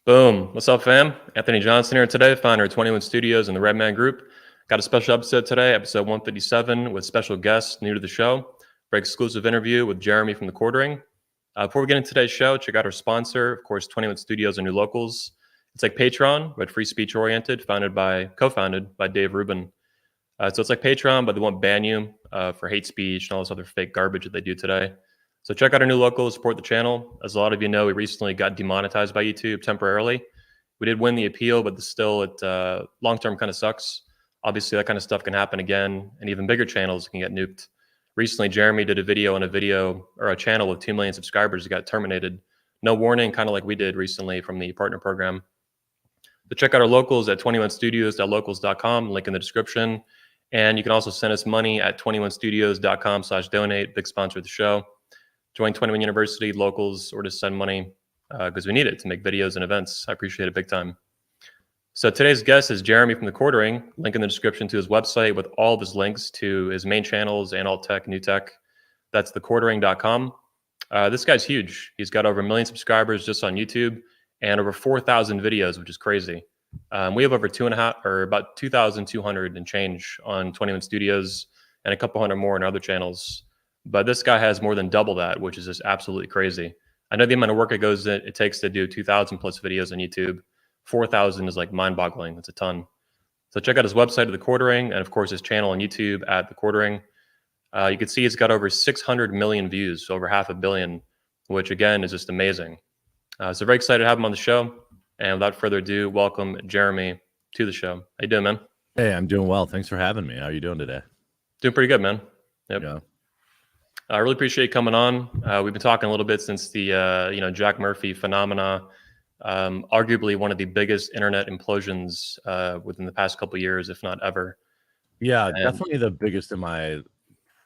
Boom. What's up, fam? Anthony Johnson here today, founder of 21 Studios and the Redman Group. Got a special episode today, episode 157, with special guests new to the show. Very exclusive interview with Jeremy from The Quartering. Before we get into today's show, check out our sponsor, of course, 21 Studios and New Locals. It's like Patreon, but free speech oriented, co-founded by Dave Rubin. So it's like Patreon, but they won't ban you for hate speech and all this other fake garbage that they do today. So check out our New Locals, support the channel. As a lot of you know, we recently got demonetized by YouTube temporarily. We did win the appeal, but still, it long-term kind of sucks. Obviously, that kind of stuff can happen again, and even bigger channels can get nuked. Recently, Jeremy did a video on a channel with 2 million subscribers that got terminated. No warning, kind of like we did recently from the partner program. So check out our locals at 21studios.locals.com, link in the description. And you can also send us money at 21studios.com/donate, big sponsor of the show. Join 21 University, locals, or just send money because we need it to make videos and events. I appreciate it big time. So today's guest is Jeremy from The Quartering. Link in the description to his website with all of his links to his main channels and alt tech, new tech. That's thequartering.com. This guy's huge. He's got over 1 million subscribers just on YouTube and over 4,000 videos, which is crazy. We have over about 2,200 and change on 21 Studios and a couple hundred more on other channels. But this guy has more than double that, which is just absolutely crazy. I know the amount of work it takes to do 2,000 plus videos on YouTube. 4,000 is like mind-boggling. That's a ton. So check out his website at The Quartering, and of course his channel on YouTube at The Quartering. You can see he's got over 600 million views, so over 500 million, which again is just amazing. So very excited to have him on the show. And without further ado, welcome Jeremy to the show. How you doing, man? Hey, I'm doing well. Thanks for having me. How are you doing today? Doing pretty good, man. Yep. Yeah. I really appreciate you coming on. We've been talking a little bit since the Jack Murphy phenomena, arguably one of the biggest internet implosions within the past couple of years, if not ever. Yeah, definitely the biggest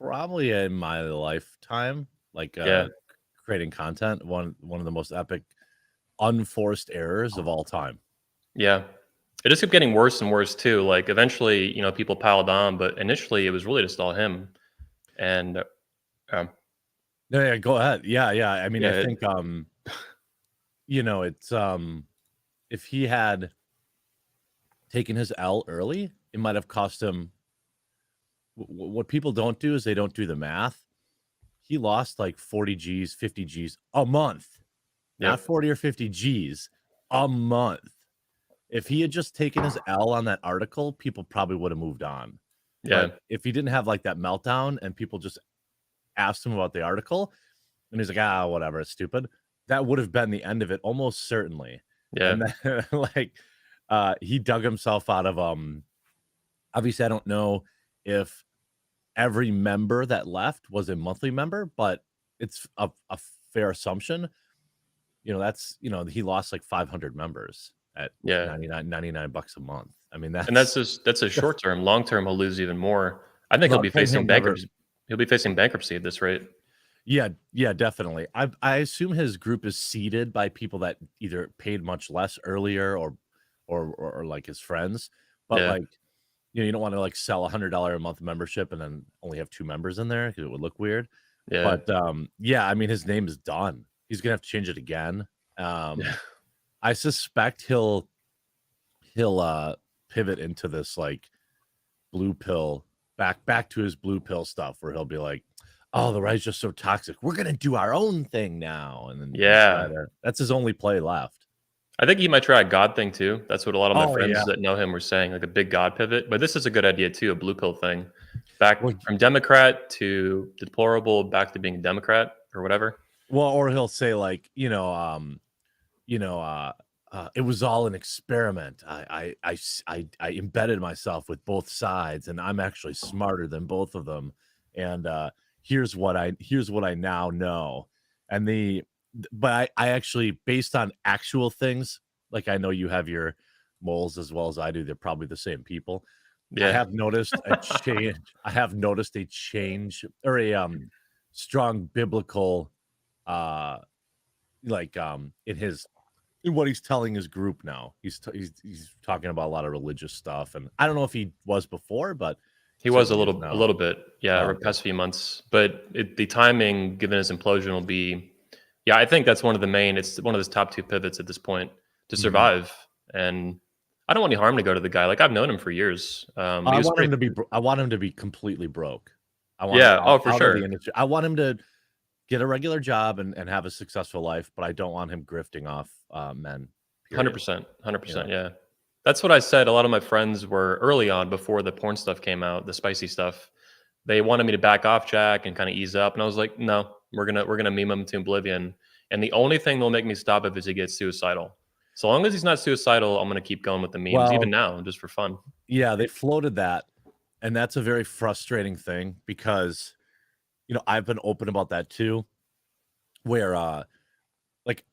probably in my lifetime. Creating content, one of the most epic, unforced errors of all time. Yeah, it just kept getting worse and worse too. Like eventually, people piled on, but initially it was really just all him. And yeah, go ahead. Yeah. I mean, yeah, I think it's if he had taken his L early, it might have cost him. What people don't do is they don't do the math. He lost like 40 G's, 50 G's a month, not 40 or 50 G's a month. If he had just taken his L on that article, people probably would have moved on. Yeah. But if he didn't have like that meltdown and people just asked him about the article and he's like, whatever, it's stupid, that would have been the end of it almost certainly. Yeah. And then, he dug himself out of obviously I don't know if every member that left was a monthly member, but it's a fair assumption. He lost like 500 members at $99 a month. I mean, that's a short term. Long term, he'll lose even more. I think he'll be facing bankruptcy. He'll be facing bankruptcy at this rate. Yeah, definitely. I assume his group is seeded by people that either paid much less earlier or like his friends. But you don't want to like sell $100 a month membership and then only have 2 members in there because it would look weird. Yeah. But I mean, his name is done. He's gonna have to change it again. I suspect he'll pivot into this like blue pill back to his blue pill stuff where he'll be like, oh, the right's just so toxic, we're gonna do our own thing now. And then that's his only play left. I think he might try a God thing too. That's what a lot of my friends that know him were saying, like a big God pivot. But this is a good idea too, a blue pill thing. From Democrat to deplorable, back to being a Democrat or whatever. Well, or he'll say like, it was all an experiment. I embedded myself with both sides, and I'm actually smarter than both of them. And here's what I now know. But I actually, based on actual things, like I know you have your moles as well as I do. They're probably the same people. Yeah. I have noticed a change. I have noticed a change or a strong biblical, in what he's telling his group now. He's talking about a lot of religious stuff, and I don't know if he was before, but he was a little bit, over the past few months. But the timing, given his implosion, will be, I think that's one of the main. It's one of his top 2 pivots at this point to survive. And I don't want any harm to go to the guy. Like, I've known him for years. I want him to be. I want him to be completely broke. I want Yeah. him Oh, for out of sure. the industry. I want him to get a regular job and have a successful life, but I don't want him grifting off men. Period. 100%. 100%. Yeah. That's what I said. A lot of my friends were early on before the porn stuff came out, the spicy stuff. They wanted me to back off Jack and kind of ease up. And I was like, no, we're gonna meme him to oblivion. And the only thing that'll make me stop if is he gets suicidal. So long as he's not suicidal, I'm gonna keep going with the memes, even now, just for fun. Yeah, they floated that. And that's a very frustrating thing because, I've been open about that too, where, like,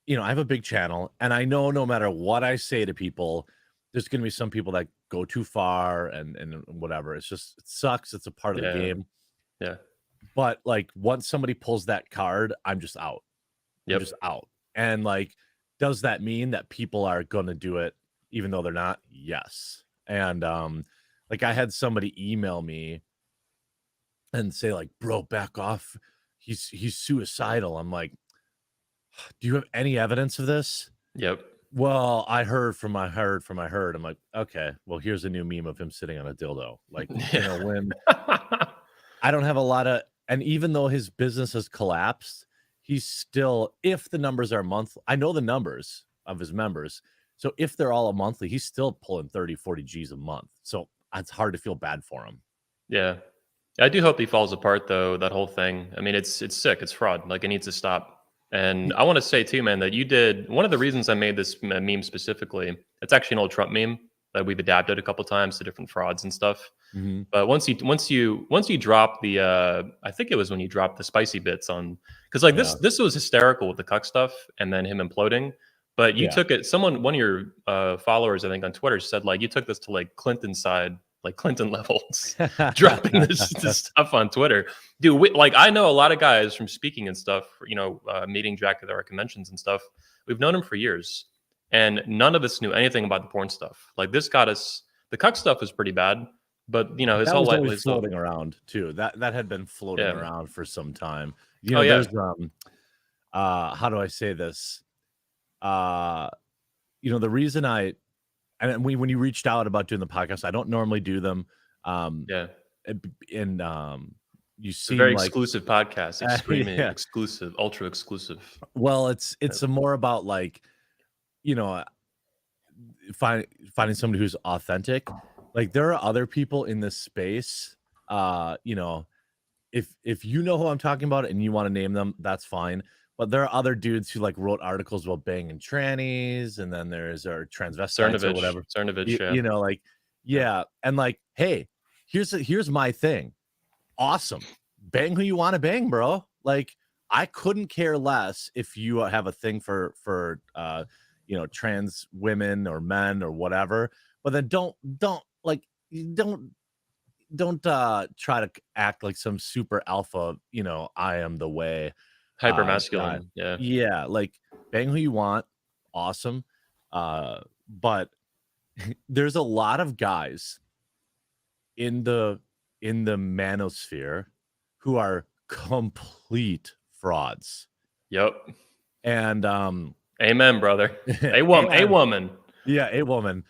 I have a big channel and I know no matter what I say to people, there's going to be some people that go too far and whatever. It sucks. It's a part of the game. Yeah. But like once somebody pulls that card, I'm just out. Yep. I'm just out. And like, does that mean that people are going to do it even though they're not? Yes. And, like I had somebody email me and say like, bro, back off. He's suicidal. I'm like, do you have any evidence of this? Yep. Well, I heard from my herd. I'm like, okay, well, here's a new meme of him sitting on a dildo. Like, when I don't have a lot of, and even though his business has collapsed, he's still, if the numbers are monthly, I know the numbers of his members. So if they're all a monthly, he's still pulling 30, 40 G's a month. So it's hard to feel bad for him. Yeah. I do hope he falls apart though, that whole thing. I mean, it's sick. It's fraud. Like, it needs to stop. And I want to say too, man, that you did one of the reasons I made this meme specifically. It's actually an old Trump meme that we've adapted a couple times to different frauds and stuff. Mm-hmm. But once you drop the, I think it was when you dropped the spicy bits on, because like this was hysterical with the cuck stuff and then him imploding. But you took it. One of your followers, I think on Twitter, said like you took this to like Clinton side, like Clinton levels, dropping this stuff on Twitter, dude. Like I know a lot of guys from speaking and stuff, meeting Jack at our conventions and stuff. We've known him for years, and none of us knew anything about the porn stuff. Like this got us. The cuck stuff was pretty bad, but his whole life was floating around too. That had been floating around for some time. There's how do I say this? The reason when you reached out about doing the podcast, I don't normally do them. You seem very like exclusive podcast, extremely exclusive, ultra exclusive. Well, it's more about like, finding somebody who's authentic. Like there are other people in this space. If you know who I'm talking about and you want to name them, that's fine. But there are other dudes who like wrote articles about banging trannies, and then there's our transvestites or whatever. Cernovich, and like, hey, here's my thing. Awesome, bang who you want to bang, bro. Like, I couldn't care less if you have a thing for trans women or men or whatever. But then don't try to act like some super alpha. I am the way. Hyper masculine. Like bang who you want. Awesome. But there's a lot of guys in the manosphere who are complete frauds. Yep. And amen, brother. A woman. Yeah, a woman.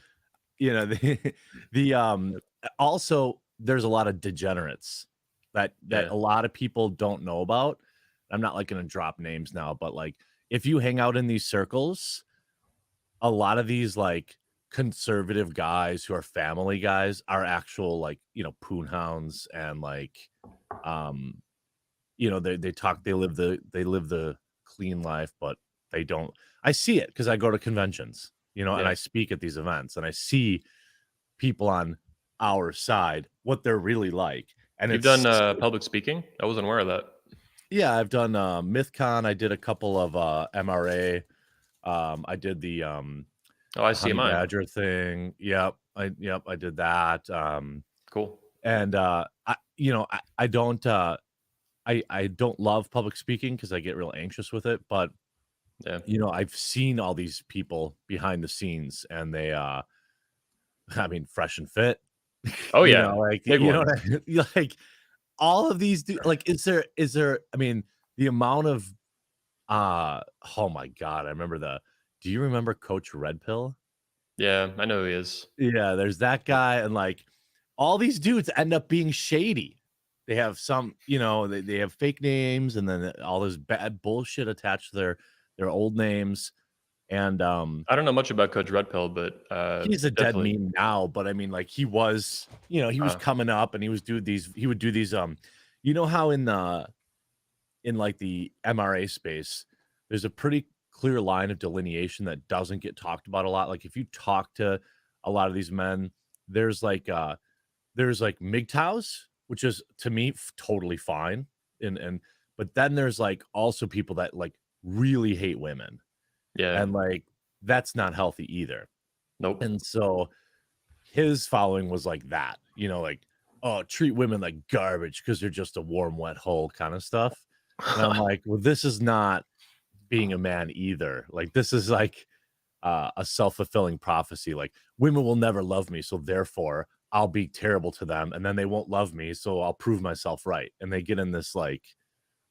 Also there's a lot of degenerates that a lot of people don't know about. I'm not like going to drop names now, but like if you hang out in these circles, a lot of these like conservative guys who are family guys are actual like, poon hounds and like, they live the clean life, but they don't. I see it because I go to conventions, and I speak at these events and I see people on our side, what they're really like. And you've done public speaking? I wasn't aware of that. Yeah, I've done MythCon. I did a couple of MRA. I did the Honey Badger thing. Yep, I did that. Cool. And I don't love public speaking because I get real anxious with it. But I've seen all these people behind the scenes, and they, fresh and fit. Oh yeah, big one. Like. All of these like is there the amount of oh my god, I remember do you remember Coach Red Pill? Yeah, I know who he is. Yeah, there's that guy, and like all these dudes end up being shady. They have some, they have fake names, and then all this bad bullshit attached to their old names. And I don't know much about Coach Red Pill, but he's a dead definitely. meme now, but I mean, like he was coming up, and he would do these how in like the MRA space, there's a pretty clear line of delineation that doesn't get talked about a lot. Like if you talk to a lot of these men, there's like MGTOWs, which is to me totally fine. And but then there's like also people that like really hate women, Yeah. and like that's not healthy either. Nope. And so his following was like that, like, oh, treat women like garbage because they're just a warm, wet hole kind of stuff. And I'm like, well, this is not being a man either. Like, this is like a self-fulfilling prophecy. Like, women will never love me, so therefore I'll be terrible to them, and then they won't love me, so I'll prove myself right. And they get in this like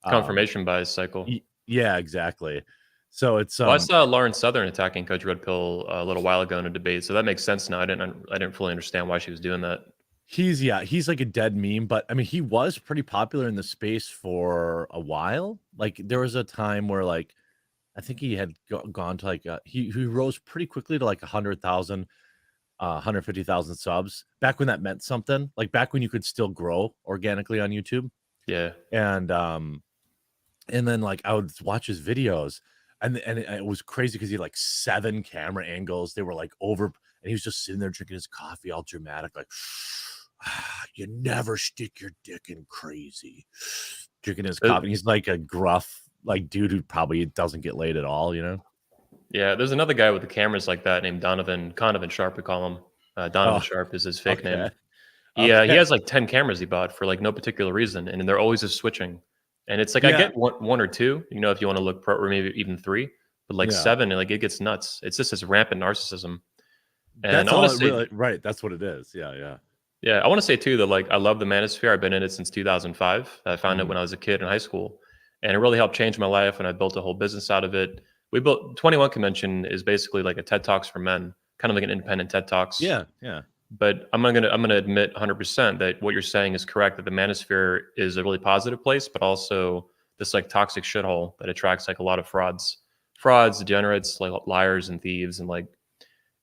Confirmation bias cycle. Yeah, exactly. So it's Well, I saw Lauren Southern attacking Coach Red Pill a little while ago in a debate, so that makes sense now. I didn't fully understand why she was doing that. he's like a dead meme, but I mean he was pretty popular in the space for a while. Like there was a time where like I think he had gone to like he rose pretty quickly to like 100,000 150,000 subs back when that meant something, like back when you could still grow organically on YouTube. Yeah. And then like I would watch his videos, and it was crazy because he had like 7 camera angles. They were like over, and he was just sitting there drinking his coffee, all dramatic, like you never stick your dick in crazy, drinking his coffee. He's like a gruff like dude who probably doesn't get laid at all, Yeah, there's another guy with the cameras like that named Donovan Sharp, we call him. Donovan Sharp is his fake name. He has like 10 cameras he bought for like no particular reason, and they're always just switching. And it's like I get one or two, if you want to look pro, or maybe even 3, but like 7, and like it gets nuts. It's just this rampant narcissism. And that's all it really, right. That's what it is. Yeah. Yeah, I want to say too that like I love the manosphere. I've been in it since 2005. I found it when I was a kid in high school, and it really helped change my life. And I built a whole business out of it. We built 21 Convention is basically like a TED Talks for men, kind of like an independent TED Talks. Yeah. But I'm gonna admit 100% that what you're saying is correct. That the manosphere is a really positive place, but also this like toxic shithole that attracts like a lot of frauds, degenerates, like liars and thieves, and like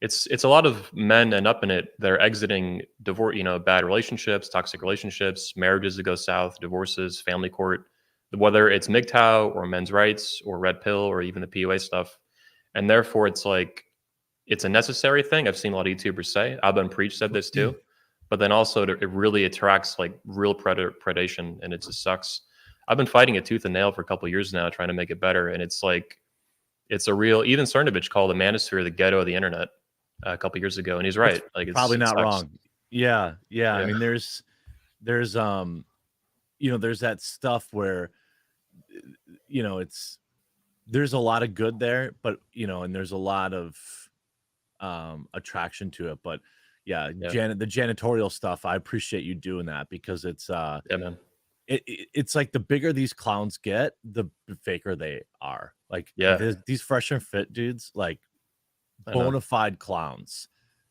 it's a lot of men end up in it. They're exiting divorce, bad relationships, toxic relationships, marriages that go south, divorces, family court, whether it's MGTOW or men's rights or red pill or even the PUA stuff. And therefore it's like, it's a necessary thing. I've seen a lot of YouTubers say, Abba and Preach said this too, but then also it really attracts like real predation, and it just sucks. I've been fighting it tooth and nail for a couple of years now, trying to make it better. And it's like, it's a real, even Cernovich called the manosphere the ghetto of the internet a couple years ago, and he's right. Like it's probably not wrong. Yeah. I mean, there's there's that stuff where there's a lot of good there, but and there's a lot of attraction to it. But the janitorial stuff, I appreciate you doing that, because it's man. It's like the bigger these clowns get, the faker they are. Like these fresh and fit dudes, like bona fide clowns.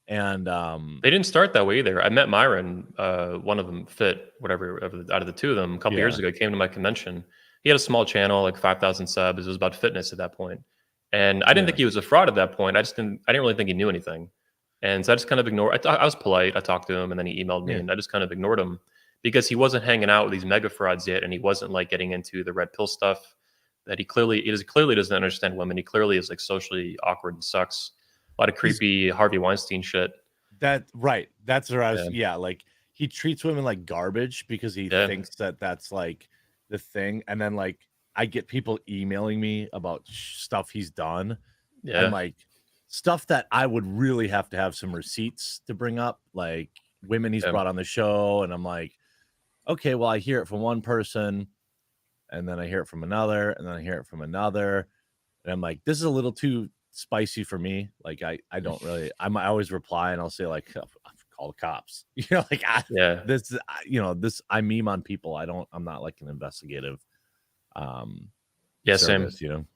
And they didn't start that way either. I met Myron, one of them, Fit, whatever, out of the two of them, a couple years ago. He came to my convention. He had a small channel, like 5,000 subs. It was about fitness at that point. And I didn't think he was a fraud at that point. I didn't really think he knew anything. And so I just kind of ignored. I was polite. I talked to him, and then he emailed me, and I just kind of ignored him because he wasn't hanging out with these mega frauds yet, and he wasn't like getting into the red pill stuff. That he clearly doesn't understand women. He clearly is like socially awkward and sucks. A lot of creepy Harvey Weinstein shit. That's where I was. Yeah, like he treats women like garbage because he thinks that that's like the thing. And then like I get people emailing me about stuff he's done, and like stuff that I would really have to have some receipts to bring up, like women he's brought on the show. And I'm like, okay, well, I hear it from one person, and then I hear it from another, and then I hear it from another, and I'm like, this is a little too spicy for me. Like I don't really, I always reply and I'll say like, call the cops, like this, I meme on people. I'm not like an investigative service, same.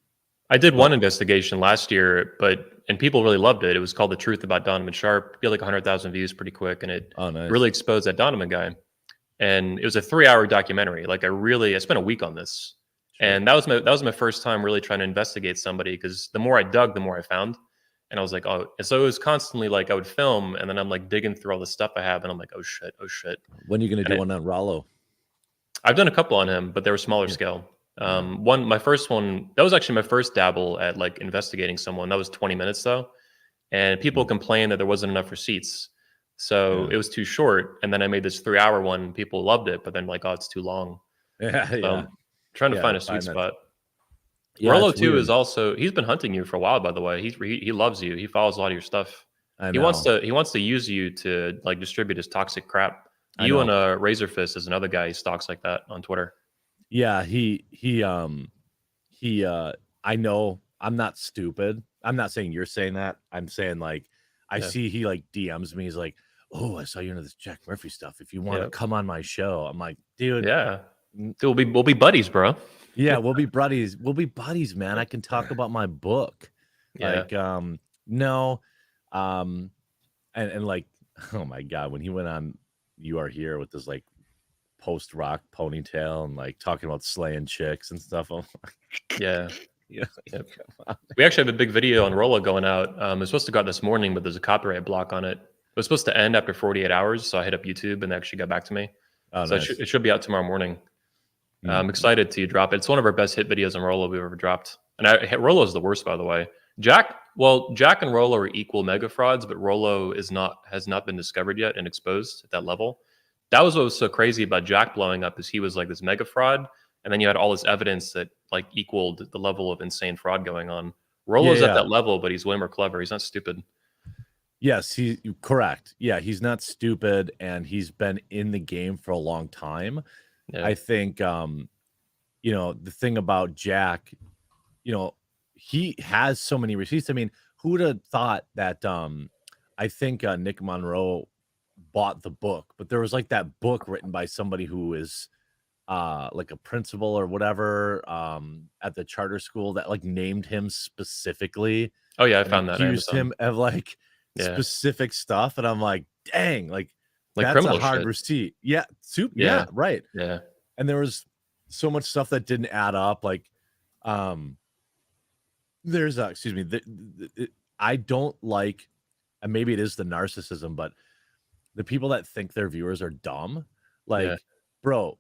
I did But one investigation last year, and people really loved it. It was called "The Truth About Donovan Sharp." It had like 100,000 views pretty quick, and it oh, nice. really exposed that Donovan guy. And it was a 3-hour documentary. Like I spent a week on this, Sure. and that was my first time really trying to investigate somebody, because the more I dug, the more I found. And I was like, oh, and so it was constantly like I would film, and then I'm like digging through all the stuff I have, and I'm like, oh shit, oh shit. When are you gonna And do one on Rollo? I've done a couple on him, but they were smaller Yeah. scale. Yeah. My first one, that was actually my first dabble at like investigating someone. That was 20 minutes though, and people Mm. complained that there wasn't enough receipts, so Yeah. it was too short. And then I made this 3-hour one. People loved it, but then like, oh, it's too long. Yeah. So Yeah. I'm trying to Yeah. find I a sweet find that. spot. Yeah, Rolo it's too weird. is also, he's been hunting you for a while, by the way. He loves you. He follows a lot of your stuff. I He wants know. to use you to like distribute his toxic crap. I You and know. Razor Fist is another guy he stalks like that on Twitter. Yeah, he I know I'm not stupid. I'm not saying you're saying that. I'm saying like I Yeah, see he like DMs me. He's like, "Oh, I saw you into this Jack Murphy stuff. If you want to yeah, come on my show," I'm like, "Dude, yeah. Dude, we'll be buddies, bro. yeah, we'll be buddies. We'll be buddies, man. I can talk about my book." Yeah, Like, no, um, and like, oh my god, when he went on "You Are Here" with this like post rock ponytail and like talking about slaying chicks and stuff. I'm like, yeah. yeah, Yep. come on. We actually have a big video on Rolo going out. It's supposed to go out this morning, but there's a copyright block on it. It was supposed to end after 48 hours, so I hit up YouTube and they actually got back to me. Oh, So nice. it should be out tomorrow morning. Mm. I'm excited to drop it. It's one of our best hit videos on Rolo we've ever dropped. And Rolo is the worst, by the way. Jack and Rolo are equal mega frauds, but Rolo has not been discovered yet and exposed at that level. That was what was so crazy about Jack blowing up, is he was like this mega fraud, and then you had all this evidence that like equaled the level of insane fraud going on. Yeah, Rolo's at yeah. that level, but he's way more clever. He's not stupid. Yes, correct. Yeah, he's not stupid and he's been in the game for a long time. Yeah. I think the thing about Jack, you know, he has so many receipts. I mean, who would have thought that I think Nick Monroe bought the book, but there was like that book written by somebody who is like a principal or whatever at the charter school that like named him specifically Oh yeah, I and found that on accused Amazon. him of like Yeah. specific stuff, and I'm like, dang, like Like that's a criminal hard shit. receipt. Yeah, yeah, Yeah. right. Yeah. And there was so much stuff that didn't add up. Like, there's excuse me, I don't like, and maybe it is the narcissism, but the people that think their viewers are dumb, Yeah. like, bro,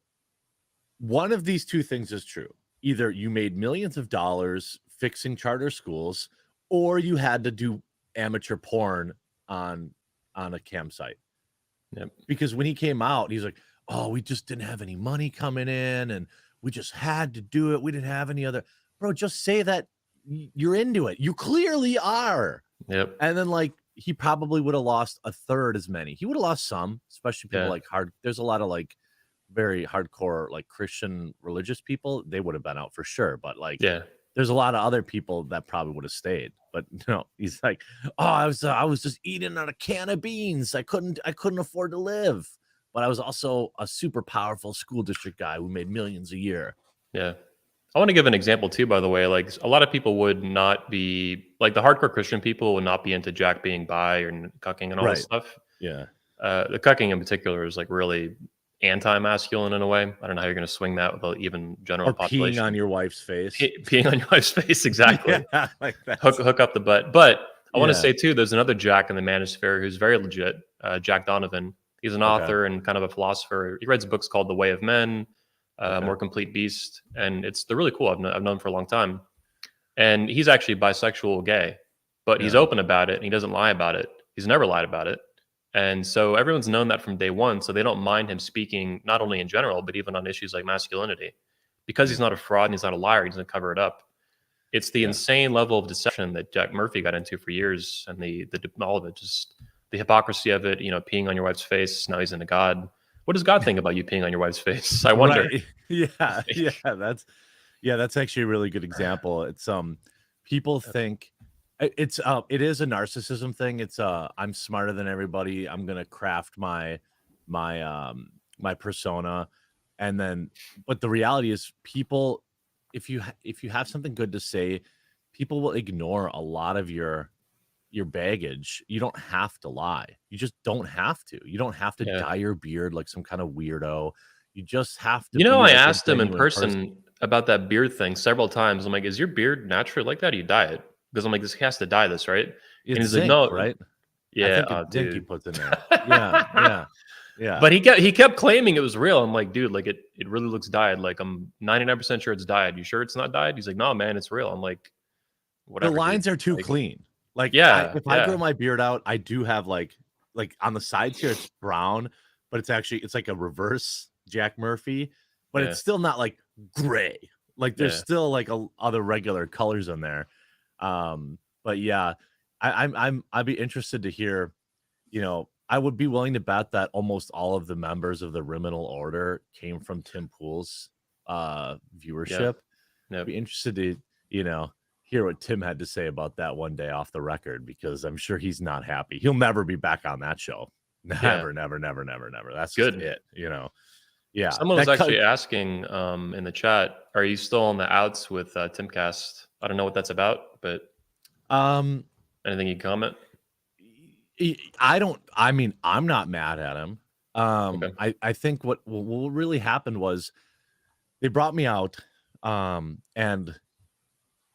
one of these two things is true. Either you made millions of dollars fixing charter schools, or you had to do amateur porn on a campsite. Yep. Because when he came out, he's like, "Oh, we just didn't have any money coming in, and we just had to do it. We didn't have any other." Bro, just say that you're into it. You clearly are. Yep. And then like he probably would have lost a third as many. He would have lost some, especially people Yeah. like there's a lot of like very hardcore like Christian religious people. They would have been out for sure. But like Yeah. there's a lot of other people that probably would have stayed. But no, he's like, "Oh, I was just eating on a can of beans. I couldn't afford to live. But I was also a super powerful school district guy who made millions a year." Yeah. I want to give an example too, by the way. Like a lot of people would not be like the hardcore Christian people would not be into Jack being bi or cucking and all this Right. stuff. Yeah. The cucking in particular is like really anti-masculine in a way. I don't know how you're going to swing that with the even general Or peeing population. on your wife's face. Peeing on your wife's face, exactly. Yeah, like that. Hook up the butt. But I want to Yeah. say too, there's another Jack in the manosphere who's very legit. Jack Donovan. He's an Okay. author and kind of a philosopher. He writes books called The Way of Men, Okay. More Complete Beast, and they're really cool. I've known him for a long time, and he's actually bisexual, gay, but he's Yeah. open about it and he doesn't lie about it. He's never lied about it, and so everyone's known that from day one. So they don't mind him speaking not only in general but even on issues like masculinity, because he's not a fraud and he's not a liar. He doesn't cover it up. It's the Yeah. insane level of deception that Jack Murphy got into for years, and the all of it, just the hypocrisy of it. Peeing on your wife's face. Now he's into God. What does God think about you peeing on your wife's face? I wonder. Right. Yeah. Yeah. That's actually a really good example. It's people think it is a narcissism thing. It's I'm smarter than everybody. I'm gonna craft my my persona, and then but the reality is people, if you have something good to say, people will ignore a lot of your baggage. You don't have to lie. You just don't have to. You don't have to Yeah. dye your beard like some kind of weirdo. You just have to You know, be I like a asked him in genuine person. person about that beard thing several times. I'm like, "Is your beard natural like that, or you dye it?" Because I'm like, "This he has to dye this, right?" And It's he's like, zinc, "No." right? I Yeah, think oh, it's zinc he dude. puts in there. Yeah, yeah, yeah. But he kept claiming it was real. I'm like, "Dude, like, it really looks dyed. Like, I'm 99% sure it's dyed. You sure it's not dyed?" He's like, "No, man, it's real." I'm like, The "Whatever, dude." lines are too Like, clean. Like yeah, if I grow yeah, my beard out, I do have like on the sides here it's brown, but it's like a reverse Jack Murphy, but yeah, it's still not like gray. Like there's yeah, still like other regular colors in there. But yeah, I'd be interested to hear, I would be willing to bet that almost all of the members of the Riminal Order came from Tim Pool's yeah, viewership. yep, Be interested to, hear what Tim had to say about that one day off the record, because I'm sure he's not happy. He'll never be back on that show. yeah. Never, never, never, never, never. That's just Good. it. Yeah. Someone was That cut actually asking in the chat, "Are you still on the outs with Timcast?" I don't know what that's about, but um anything you comment? I mean, I'm not mad at him. Okay. I think what really happened was they brought me out, and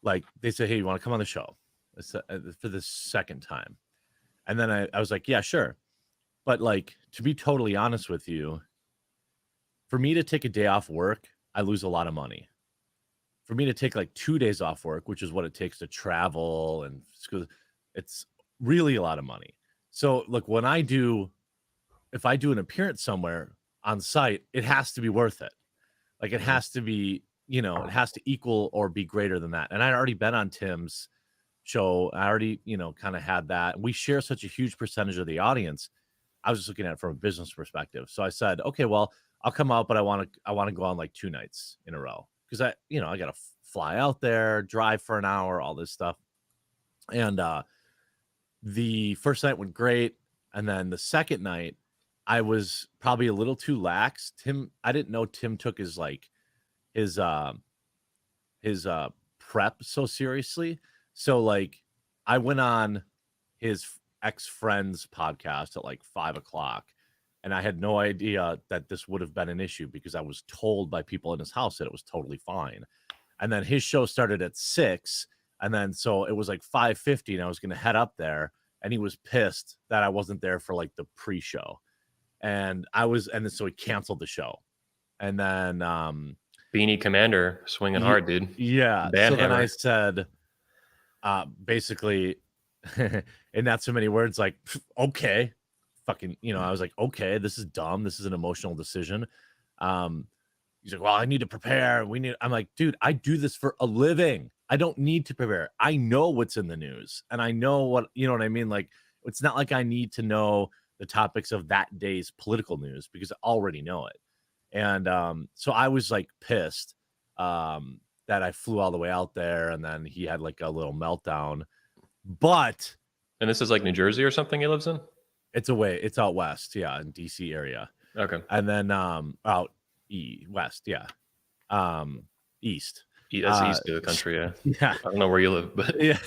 like they said, "Hey, you want to come on the show?" For the second time. And then I was like, "Yeah, sure." But like, to be totally honest with you, for me to take a day off work, I lose a lot of money. For me to take like 2 days off work, which is what it takes to travel and school, it's really a lot of money. So look, if I do an appearance somewhere on site, it has to be worth it. Like it Mhm. has to be, it has to equal or be greater than that. And I'd already been on Tim's show. I already, kind of had that. We share such a huge percentage of the audience. I was just looking at it from a business perspective. So I said, okay, well, I'll come out, but I want to go on like 2 nights in a row, because I got to fly out there, drive for an hour, all this stuff. And the first night went great, and then the second night, I was probably a little too lax. I didn't know Tim took his his prep so seriously. So like I went on his ex-friend's podcast at like 5 o'clock, and I had no idea that this would have been an issue, because I was told by people in his house that it was totally fine. And then his show started at 6, and then so it was like 5:50, and I was going to head up there, and he was pissed that I wasn't there for like the pre-show. And then so he canceled the show. And then Beanie Commander swinging hard, dude. yeah, so then I Banhammer. said basically in not so many words, like, okay, fucking, I was like, okay, this is dumb, this is an emotional decision. He's like, well, I need to prepare, I'm like, dude, I do this for a living, I don't need to prepare. I know what's in the news, and I know what, what I mean. Like, it's not like I need to know the topics of that day's political news, because I already know it. And so I was like pissed that I flew all the way out there, and then he had like a little meltdown. But And this is like New Jersey or something he lives in? it's out west, yeah, in DC area. Okay. And then out west, yeah. East. That's east of the country, yeah. Yeah. I don't know where you live, but Yeah.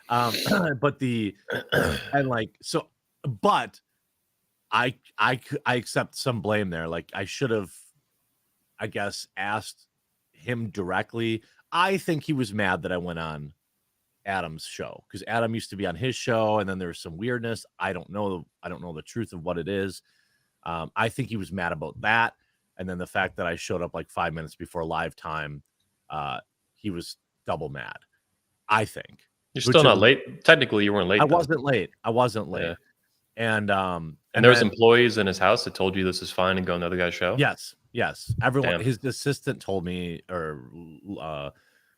But and like, so, but I accept some blame there. Like, I should have, I guess, asked him directly. I think he was mad that I went on Adam's show, because Adam used to be on his show, and then there was some weirdness. I don't know the truth of what it is. I think he was mad about that, and then the fact that I showed up like 5 minutes before live time, he was double mad, I think. you're still not late. Technically, you weren't late. I wasn't late. Yeah. And there was employees in his house that told you this is fine and go on the other guy's show? Yes. Everyone, Damn. his assistant told me, or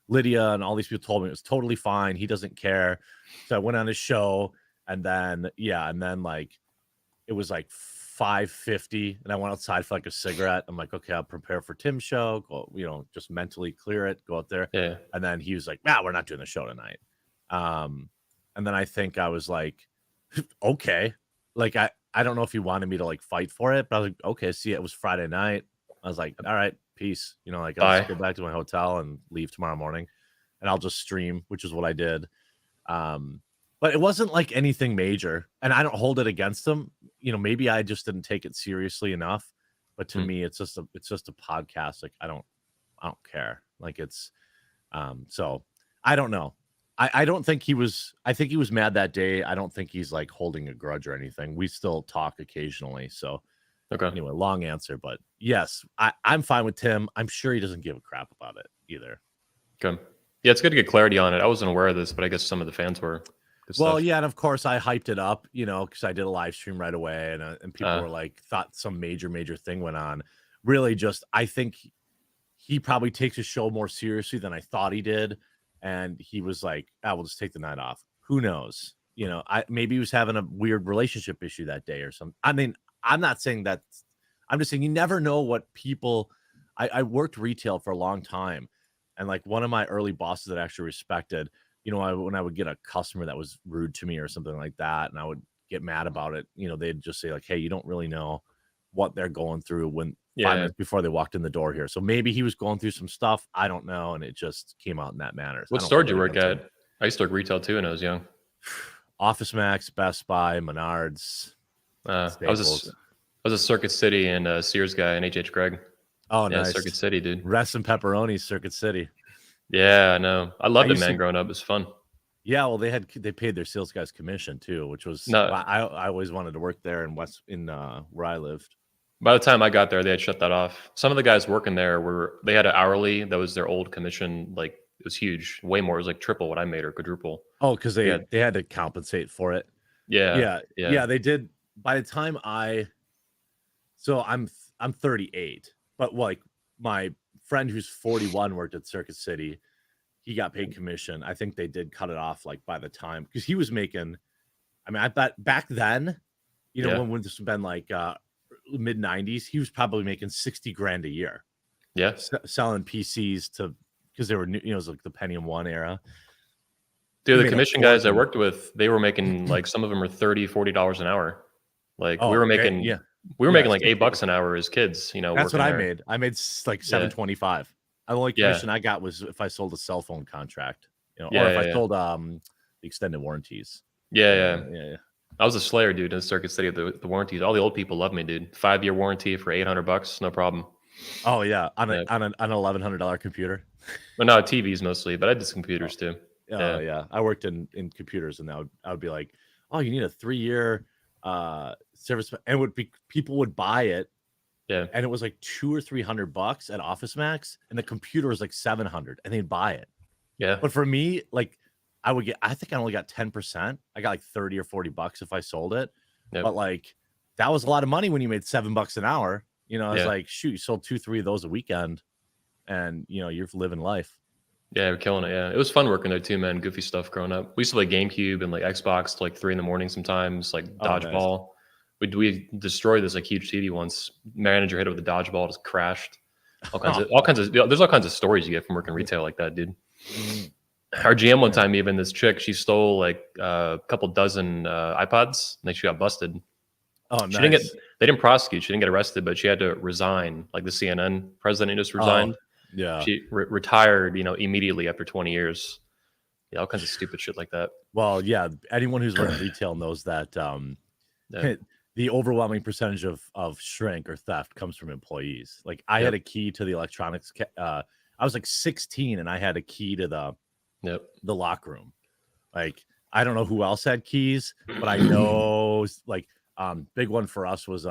Lydia and all these people told me it was totally fine. He doesn't care. So I went on his show, and then like it was like 5:50, and I went outside for like a cigarette. I'm like, okay, I'll prepare for Tim's show. Go, just mentally clear it. Go out there. Yeah. And then he was like, we're not doing the show tonight. And then I think I was like, okay, like I don't know if he wanted me to like fight for it, but I was like, okay, see, it was Friday night. I was like, all right, peace. Like, I'll just go back to my hotel and leave tomorrow morning. and I'll just stream, which is what I did. But it wasn't like anything major, and I don't hold it against him. Maybe I just didn't take it seriously enough. But to me, it's just a podcast. Like I don't care. Like it's so I don't know. I don't think he was. I think he was mad that day. I don't think he's like holding a grudge or anything. We still talk occasionally. So Okay. anyway, long answer, but yes, I'm fine with Tim. I'm sure he doesn't give a crap about it either. Okay. Yeah, it's good to get clarity on it. I wasn't aware of this, but I guess some of the fans were. Well, yeah, and of course I hyped it up, because I did a live stream right away, and people were like, thought some major thing went on. Really, just I think he probably takes his show more seriously than I thought he did, and he was like, "I will just take the night off." Who knows? Maybe he was having a weird relationship issue that day or something. I mean, I'm not saying that. I'm just saying you never know what people. I worked retail for a long time, and like one of my early bosses that I actually respected. When I would get a customer that was rude to me or something like that, and I would get mad about it, they'd just say like, "Hey, you don't really know what they're going through when 5 minutes before they walked in the door here." So maybe he was going through some stuff. I don't know, and it just came out in that manner. What store did you work at? I used to work retail too when I was young. Office Max, Best Buy, Menards. I was a Circuit City and Sears guy and H.H. Gregg. Oh, nice. Circuit City, dude. Rest and pepperoni, Circuit City. Yeah, I know. I loved it, man. Growing up, it was fun. Yeah, well, they paid their sales guys commission too, which was I always wanted to work there in where I lived. By the time I got there, they had shut that off. Some of the guys working there they had an hourly that was their old commission. Like it was huge, way more. It was like triple what I made or quadruple. Oh, because they had to compensate for it. Yeah, they did. By the time I'm 38, but like my friend who's 41 worked at Circuit City. He got paid commission. I think they did cut it off like by the time because he was making. I mean, I bet back then, when this has been like mid 90s, he was probably making $60,000 a year. Yeah, selling PCs because they were new. It was like the Pentium 1 era. Dude, the commission guys I worked with, they were making like some of them were $30-$40 an hour. Like we were making like $8 an hour as kids. That's what I made. I made like $7.25. The only commission I got was if I sold a cell phone contract, or if I sold the extended warranties. Yeah. I was a slayer, dude, in Circuit City. The warranties, all the old people love me, dude. 5-year warranty for $800, no problem. Oh yeah, on an $1,100 computer. Well, no, TVs mostly, but I did some computers too. Oh yeah, I worked in computers, and I would be like, "Oh, you need a 3-year service," and people would buy it. Yeah, and it was like $200 or $300 at Office Max, and the computer was like $700, and they'd buy it. Yeah, but for me, like I think I only got 10%. I got like $30 or $40 if I sold it. Yep. But like that was a lot of money when you made $7 an hour. I was like, shoot, you sold 2-3 of those a weekend, and you're living life. Yeah, we're killing it. Yeah, it was fun working there too, man. Goofy stuff growing up. We used to play GameCube and like Xbox till like 3 a.m. sometimes, like dodgeball. Nice. We destroyed this like huge TV once. Manager hit it with a dodgeball, just crashed. There's all kinds of stories you get from working retail like that, dude. Our GM one time, even this chick, she stole like a couple dozen iPods, and then she got busted. Oh, nice. They didn't prosecute. She didn't get arrested, but she had to resign. Like the CNN president just resigned. Yeah, she retired, immediately after 20 years. Yeah, all kinds of stupid shit like that. Well, yeah, anyone who's worked retail knows that the overwhelming percentage of shrink or theft comes from employees. Like I had a key to the electronics. I was like 16, and I had a key to the locker room. Like I don't know who else had keys, but I know like big one for us was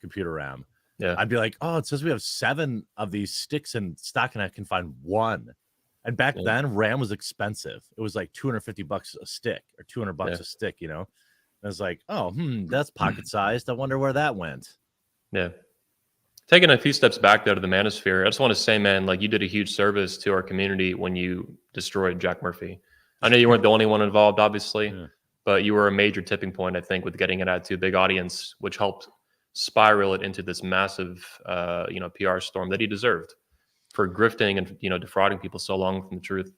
computer RAM. Yeah, I'd be like, oh, it says we have 7 of these sticks in stock, and I can find 1. And back then, RAM was expensive. It was like $250 a stick or $200 a stick. I was like, oh, that's pocket sized. I wonder where that went. Yeah. Taking a few steps back though to the manosphere, I just want to say, man, like you did a huge service to our community when you destroyed Jack Murphy. I know you weren't the only one involved, obviously, but you were a major tipping point, I think, with getting it out to a big audience, which helped spiral it into this massive, PR storm that he deserved for grifting and, defrauding people so long from the truth.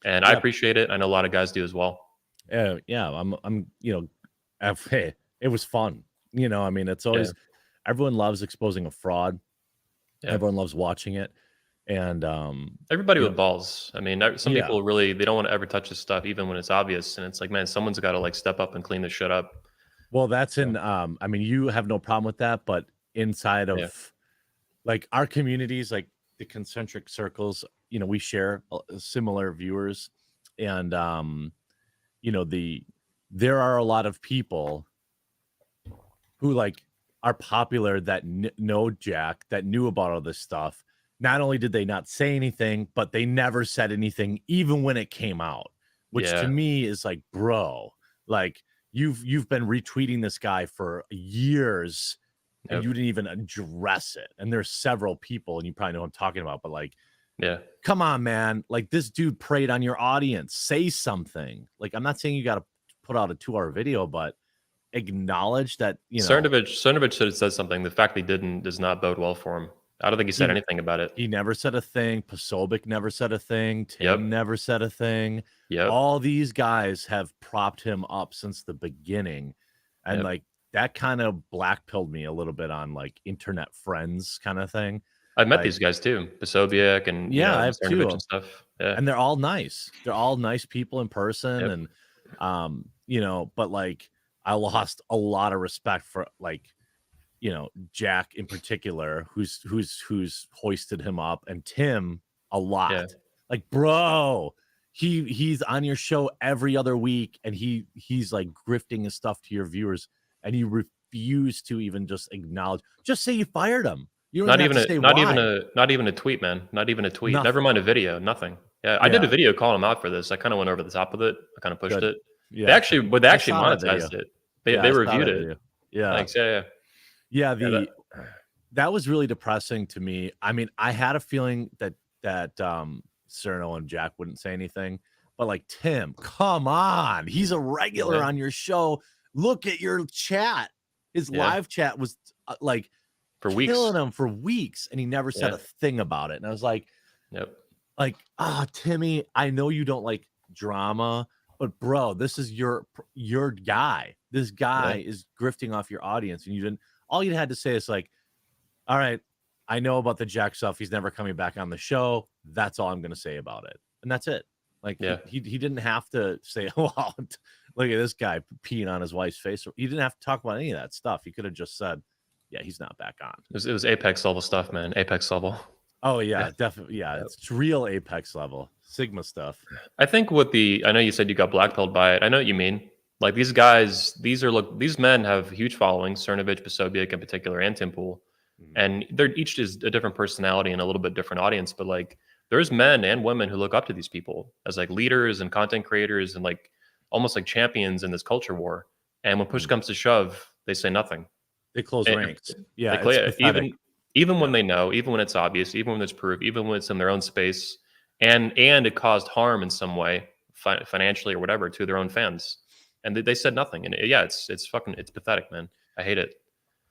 And I appreciate it. I know a lot of guys do as well. I'm hey, it was fun. It's always, everyone loves exposing a fraud. Yeah. Everyone loves watching it. And Everybody you with know, balls. I mean, some yeah. people really they don't want to ever touch this stuff, even when it's obvious. And it's like, man, someone's got to like step up and clean this shit up. Well, that's So, in I mean, you have no problem with that, but inside yeah, of like our communities, like the concentric circles, we share similar viewers, and you know, there are a lot of people who like are popular that know Jack, that knew about all this stuff. Not only did they not say anything, but they never said anything, even when it came out, which to yeah, me is like, bro, like you've been retweeting this guy for years and yep, you didn't even address it. And there's several people, and you probably know what I'm talking about, but like, yeah. come on, man. Like this dude preyed on your audience. Say something. Like, I'm not saying you got to put out a 2-hour video, but acknowledge that, Cernovich should have said something. The fact they didn't does not bode well for him. I don't think he said he anything about it. he never said a thing. Posobiec never said a thing. Tim Yep, never said a thing. yep, All these guys have propped him up since the beginning. And yep. like that kind of blackpilled me a little bit on like internet friends kind of thing. I've met Like, these guys too, Posobiec and yeah, I and have Cernovich and two. stuff. Yeah, And they're all nice. They're all nice people in person. yep, And but like I lost a lot of respect for like Jack in particular, who's hoisted him up, and Tim a lot. yeah. Like, bro, he's on your show every other week, and he's like grifting his stuff to your viewers, and you refuse to even just acknowledge. Just say you fired him. You don't even have to say why. Not even a tweet, man. Not even a tweet. Never Nothing. mind a video. Nothing. Yeah, I did a Yeah, video calling him out for this. I kind of went over the top of it. I kind of pushed good. it. Yeah, They I actually saw that video. monetized it. Yeah, They I saw reviewed that it. video. Yeah, Thanks. Yeah, yeah. yeah, yeah. That was really depressing to me. I mean, I had a feeling that Cerno and Jack wouldn't say anything, but like Tim, come on, he's a regular Yeah, on your show. Look at your chat. His yeah. live chat was like For killing weeks. him for weeks, and he never said Yeah. a thing about it. And I was Yep. like, Timmy, I know you don't like drama, but bro, this is your guy. This Yeah. guy is grifting off your audience, and you didn't. All you had to say is like, all right, I know about the Jack stuff. He's never coming back on the show. That's all I'm going to say about it. And that's it. Like Yeah. he didn't have to say, "Wow, look at this guy peeing on his wife's face." He didn't have to talk about any of that stuff. He could have just said, "Yeah, he's not back on." It was Apex level stuff, man. Apex level. Oh Yeah. yeah, definitely. Yeah, Yep. it's real Apex level Sigma stuff. I think I know you said you got blackpilled by it. I know what you mean. Like these guys, these men have huge followings, Cernovich, Posobiec in particular, and Tim Pool. Mhm. And they're each is a different personality and a little bit different audience. But like there's men and women who look up to these people as like leaders and content creators and like almost like champions in this culture war. And when push Mhm. comes to shove, they say nothing. They close And ranks. they Yeah, it's play pathetic. even when Yeah. they know, even when it's obvious, even when there's proof, even when it's in their own space, and it caused harm in some way, financially or whatever, to their own fans, and they said nothing. And yeah, it's fucking it's pathetic, man. I hate it.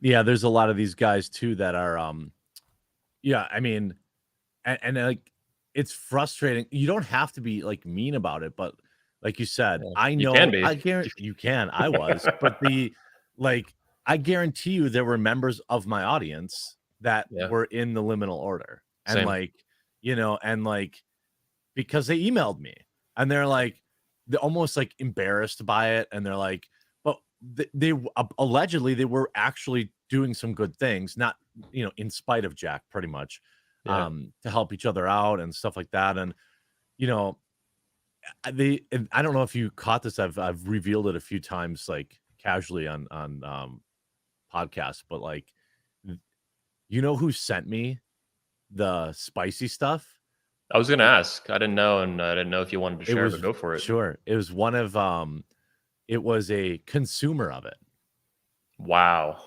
Yeah, there's a lot of these guys too that are yeah, I mean, and like it's frustrating. You don't have to be like mean about it, but like you said, Yeah. I You can know be. I guarantee you can. I was, but like I guarantee you there were members of my audience that Yeah, were in the liminal order. And same. like, and like because they emailed me and they're like they're almost like embarrassed by it, and they're like, but allegedly they were actually doing some good things, not in spite of Jack, pretty much, Yeah, to help each other out and stuff like that. And you know and I don't know if you caught this. I've revealed it a few times, like casually on podcasts, but like who sent me the spicy stuff? I was gonna ask. I didn't know, and I didn't know if you wanted to It share, but was go for it. sure. It was one of it was a consumer of it. Wow,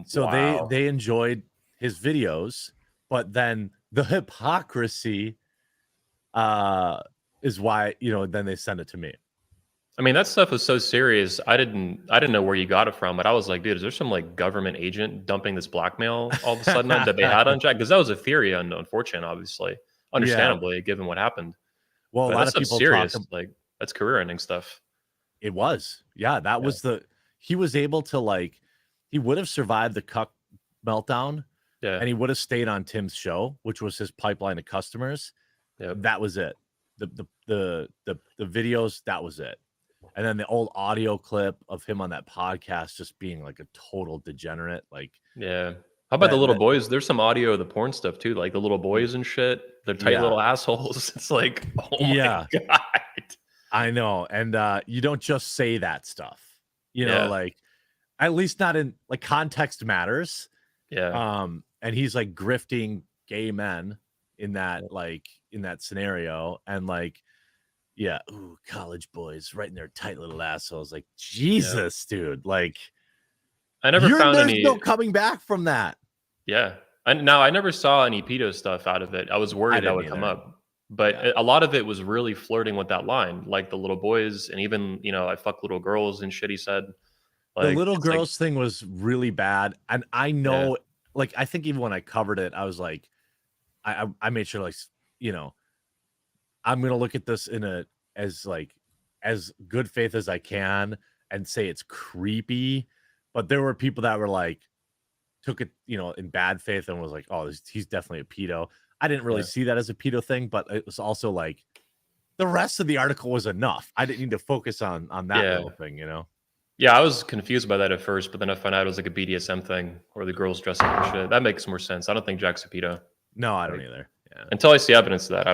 So they wow. they enjoyed his videos, but then the hypocrisy is why, then they send it to me. I mean, that stuff was so serious. I didn't know where you got it from, but I was like, dude, is there some like government agent dumping this blackmail all of a sudden that they had on Jack? Because that was a theory on 4chan, obviously, Yeah. understandably, given what happened. Well, a But lot that of stuff's people talk. serious. Like that's career ending stuff. It was. Yeah, that Yeah. was he was able to like he would have survived the cuck meltdown, Yeah. and he would have stayed on Tim's show, which was his pipeline of customers. Yep. That was it. The videos, that was it. And then the old audio clip of him on that podcast just being like a total degenerate. Like, Yeah. How about the little that boys? There's some audio of the porn stuff too, like the little boys and shit. They're tight Yeah. little assholes. It's like, oh Yeah. my God. I know. And you don't just say that stuff, you know, Yeah. like at least not in like context matters. Yeah. And he's like grifting gay men in that like in that scenario, and like, yeah, ooh, college boys right in their tight little assholes. Like, Jesus, dude. Like, I never found there's any. no coming back from that. Yeah. I never saw any pedo stuff out of it. I was worried that didn't would come either. up. But a lot of it was really flirting with that line, like the little boys, and even, I fuck little girls and shit, he said. The Like, little it's like, girls thing was really bad. And I know, like, I think even when I covered it, I was like, I made sure, like, I'm going to look at this as good faith as I can and say it's creepy. But there were people that were like, took it, in bad faith and was like, oh, he's definitely a pedo. I didn't really see that as a pedo thing, but it was also like the rest of the article was enough. I didn't need to focus on that little thing, Yeah, I was confused by that at first, but then I found out it was like a BDSM thing where the girls dress up and shit. That makes more sense. I don't think Jack's a pedo. No, I don't either. Yeah. Until I see evidence of that,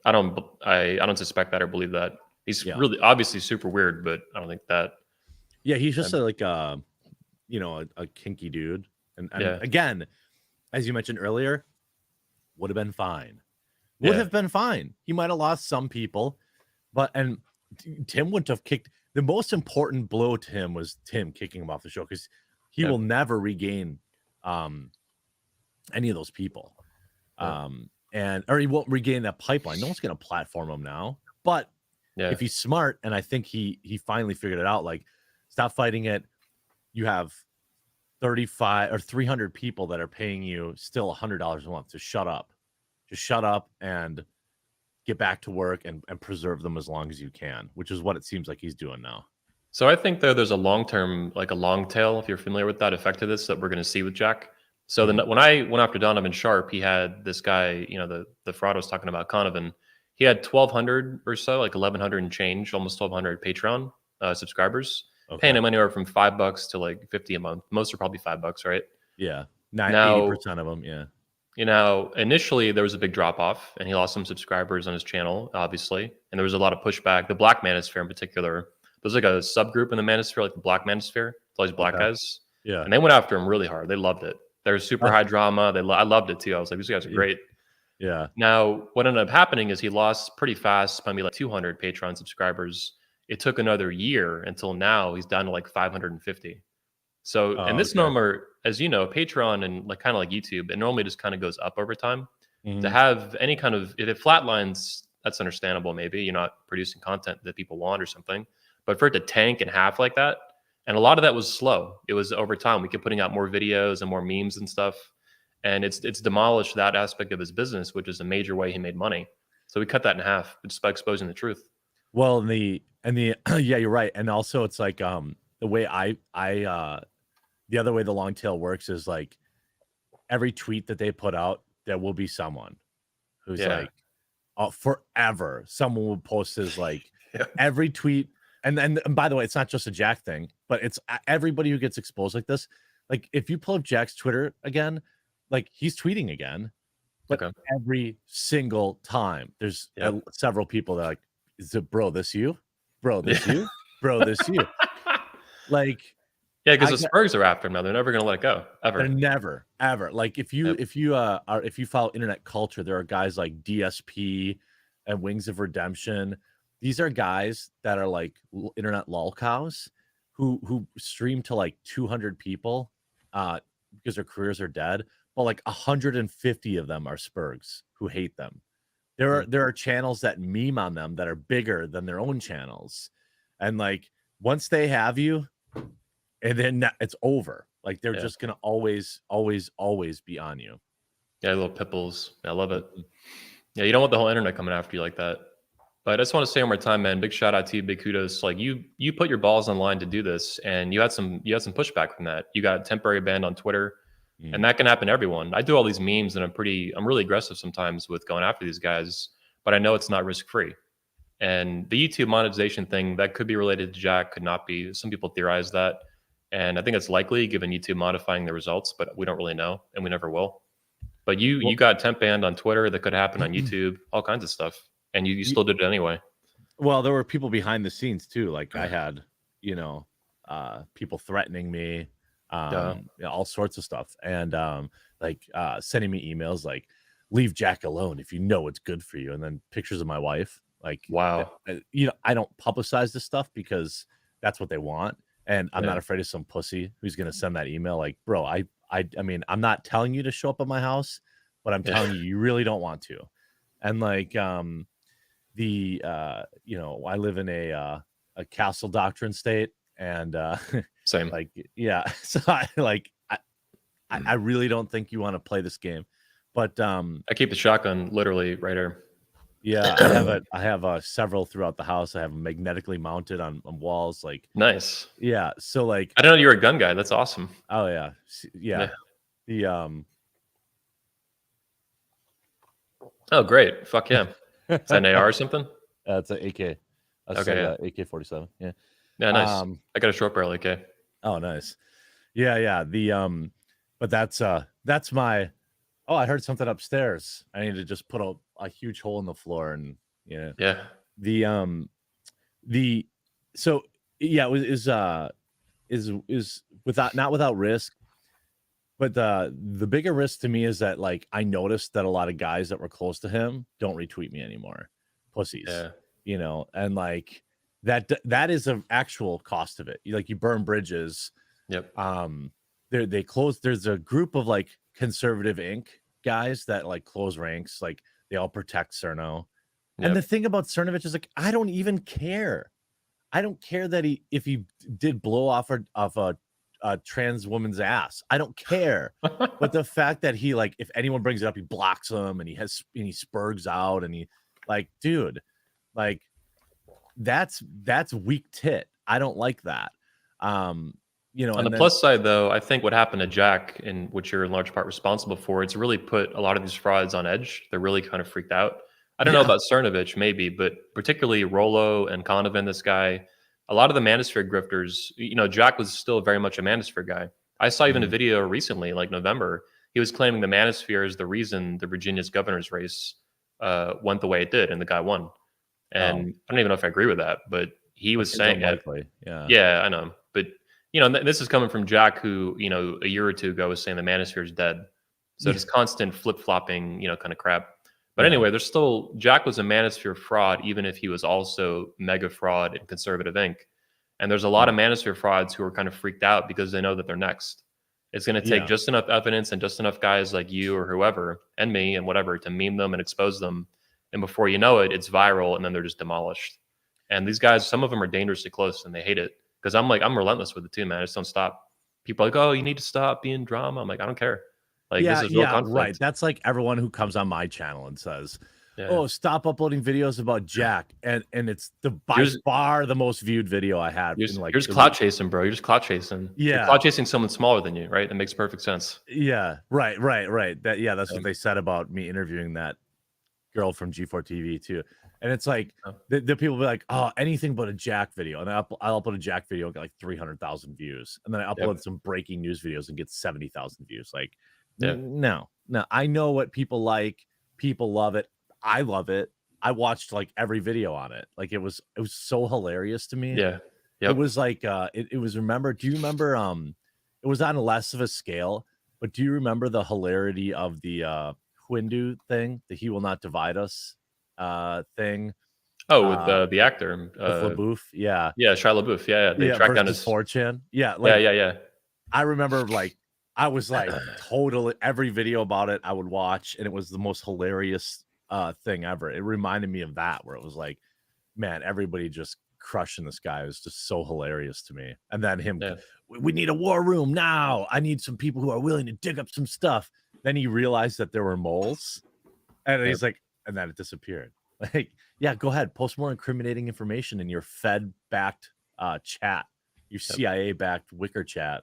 I don't suspect that or believe that. He's really obviously super weird, but I don't think that. Yeah, he's just a kinky dude. And again, as you mentioned earlier, would have been fine. Would have been fine. He might have lost some people, and Tim wouldn't have kicked. The most important blow to him was Tim kicking him off the show, because he will never regain any of those people. Or he won't regain that pipeline. No one's going to platform him now. But if he's smart, and I think he finally figured it out, like, stop fighting it. You have 35 or 300 people that are paying you still $100 a month to shut up. Just shut up and get back to work and preserve them as long as you can, which is what it seems like he's doing now. So I think there's a long-term, like a long tail, if you're familiar with that effect of this, that we're going to see with Jack. So then when I went after Donovan Sharp, he had this guy, the fraud I was talking about, Donovan. He had 1,200 or so, like 1,100 and change, almost 1,200 Patreon subscribers, paying him anywhere from $5 to like 50 a month. Most are probably $5, right? Yeah, 80% of them, yeah. Initially there was a big drop off, and he lost some subscribers on his channel, obviously, and there was a lot of pushback. The Black Manosphere in particular, there's like a subgroup in the Manosphere, like the Black Manosphere. It's all these black guys, and they went after him really hard. They loved it. There's super high drama. I loved it too. I was like, these guys are great. Yeah. Now, what ended up happening is he lost pretty fast, maybe like 200 Patreon subscribers. It took another year until now he's down to like 550. So, and this number, as you know, Patreon and like kind of like YouTube, it normally just kind of goes up over time. To have any kind of, if it flatlines, that's understandable. Maybe you're not producing content that people want or something, but for it to tank in half like that, and a lot of that was slow. It was over time. We kept putting out more videos and more memes and stuff, and it's demolished that aspect of his business, which is a major way he made money. So we cut that in half just by exposing the truth. Well, the yeah, you're right. And also it's like the way the other way the long tail works is like every tweet that they put out, there will be someone who's like, forever someone will post his like every tweet. And by the way, it's not just a Jack thing, but it's everybody who gets exposed like this. Like if you pull up Jack's Twitter again, like he's tweeting again, but every single time there's several people that are like, is it bro, this you? Bro, this you? Bro, this you? Like, because the Spurs are after him now. They're never going to let it go ever. They're never, ever. Like if you follow internet culture, there are guys like DSP and Wings of Redemption. These are guys that are like internet lol cows who stream to like 200 people because their careers are dead. But like 150 of them are Spurgs who hate them. There are channels that meme on them that are bigger than their own channels. And like once they have you, and then it's over. Like they're just gonna always be on you. Yeah, little pipples. I love it. Yeah, you don't want the whole internet coming after you like that. But I just want to say one more time, man, big shout out to you, big kudos. Like you put your balls online to do this, and you had some pushback from that. You got temporary banned on Twitter. And that can happen to everyone. I do all these memes and I'm really aggressive sometimes with going after these guys, but I know it's not risk free. And the YouTube monetization thing that could be related to Jack, could not be. Some people theorize that. And I think it's likely given YouTube modifying the results, but we don't really know and we never will. But you got temp banned on Twitter. That could happen on YouTube, all kinds of stuff. And you still did it anyway. Well, there were people behind the scenes too. Like I had, people threatening me, all sorts of stuff. And sending me emails like, leave Jack alone if you know it's good for you. And then pictures of my wife. Like, wow. I don't publicize this stuff because that's what they want. And I'm not afraid of some pussy who's going to send that email. Like, bro, I mean, I'm not telling you to show up at my house, but I'm telling you really don't want to. And like, I live in a castle doctrine state, and same. Like, yeah. So I really don't think you want to play this game. But I keep the shotgun literally right here. Yeah, I have several throughout the house. I have them magnetically mounted on walls. Like, nice. Yeah. So like, I didn't know you were a gun guy. That's awesome. Oh yeah. Yeah. Oh great. Fuck yeah. Is that an AR or something? It's an AK. AK-47. Yeah. Yeah, nice. I got a short barrel AK. Oh, nice. Yeah. But that's my. Oh, I heard something upstairs. I need to just put a huge hole in the floor, and Yeah. So yeah, it is without risk. But the bigger risk to me is that like I noticed that a lot of guys that were close to him don't retweet me anymore. Pussies. Yeah. And like that is an actual cost of it. You burn bridges. Yep. They close. There's a group of like conservative Inc. guys that like close ranks. Like they all protect Cerno. Yep. And the thing about Cernovich is like I don't even care. I don't care that if he did blow off a trans woman's ass. I don't care. But the fact that he like if anyone brings it up, he blocks them and he spurgs out and he like, dude, like that's weak tit. I don't like that. On the plus side, though, I think what happened to Jack, and which you're in large part responsible for, it's really put a lot of these frauds on edge. They're really kind of freaked out. I don't know about Cernovich, maybe, but particularly Rollo and Donovan, this guy, a lot of the Manosphere grifters, Jack was still very much a Manosphere guy. I saw even a video recently, like November, he was claiming the Manosphere is the reason the Virginia's governor's race went the way it did, and the guy won. And I don't even know if I agree with that, but he was saying it. Yeah, I know. But this is coming from Jack, who, a year or two ago was saying the Manosphere is dead. So it's constant flip-flopping, kind of crap. But anyway, Jack was a Manosphere fraud, even if he was also mega fraud in Conservative Inc. And there's a lot of Manosphere frauds who are kind of freaked out because they know that they're next. It's going to take just enough evidence and just enough guys like you or whoever and me and whatever to meme them and expose them. And before you know it, it's viral and then they're just demolished. And these guys, some of them are dangerously close and they hate it. Because I'm relentless with it too, man. I just don't stop. People are like, oh, you need to stop being drama. I'm like, I don't care. Like, this is real conflict. Right. That's like everyone who comes on my channel and says, oh, stop uploading videos about Jack. And it's by far the most viewed video I had. You're just clout chasing, bro. You're just clout chasing. Yeah. You're clout chasing someone smaller than you, right? That makes perfect sense. Yeah. Right. That's what they said about me interviewing that girl from G4 TV too. And it's like the people be like, oh, anything but a Jack video. And I'll upload a Jack video and get like 300,000 views. And then I upload some breaking news videos and get 70,000 views. Like, no, I know what people like. People love it. I love it. I watched like every video on it. Like it was so hilarious to me. Yeah. Yep. It was like, it was, do you remember, it was on less of a scale, but do you remember the hilarity of the Hindu thing, the He Will Not Divide Us thing? Oh, with the actor, LaBeouf, Shia LaBeouf, they tracked down his 4chan, I remember like I was like totally every video about it I would watch, and it was the most hilarious thing ever. It reminded me of that, where it was like, man, everybody just crushing this guy. It was just so hilarious to me. And then him, we need a war room now. I need some people who are willing to dig up some stuff. Then he realized that there were moles, and he's like, and then it disappeared. Like, yeah, go ahead, post more incriminating information in your Fed-backed chat, your CIA-backed Wicker chat.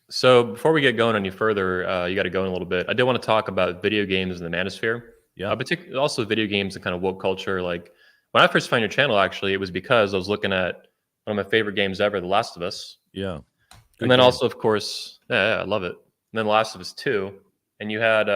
So before we get going any further, you got to go in a little bit. I did want to talk about video games and the manosphere. Yeah. Particularly also video games and kind of woke culture. Like when I first found your channel, actually, it was because I was looking at one of my favorite games ever, The Last of Us. Yeah. And then also, of course, yeah, I love it. And then The Last of Us 2. And you had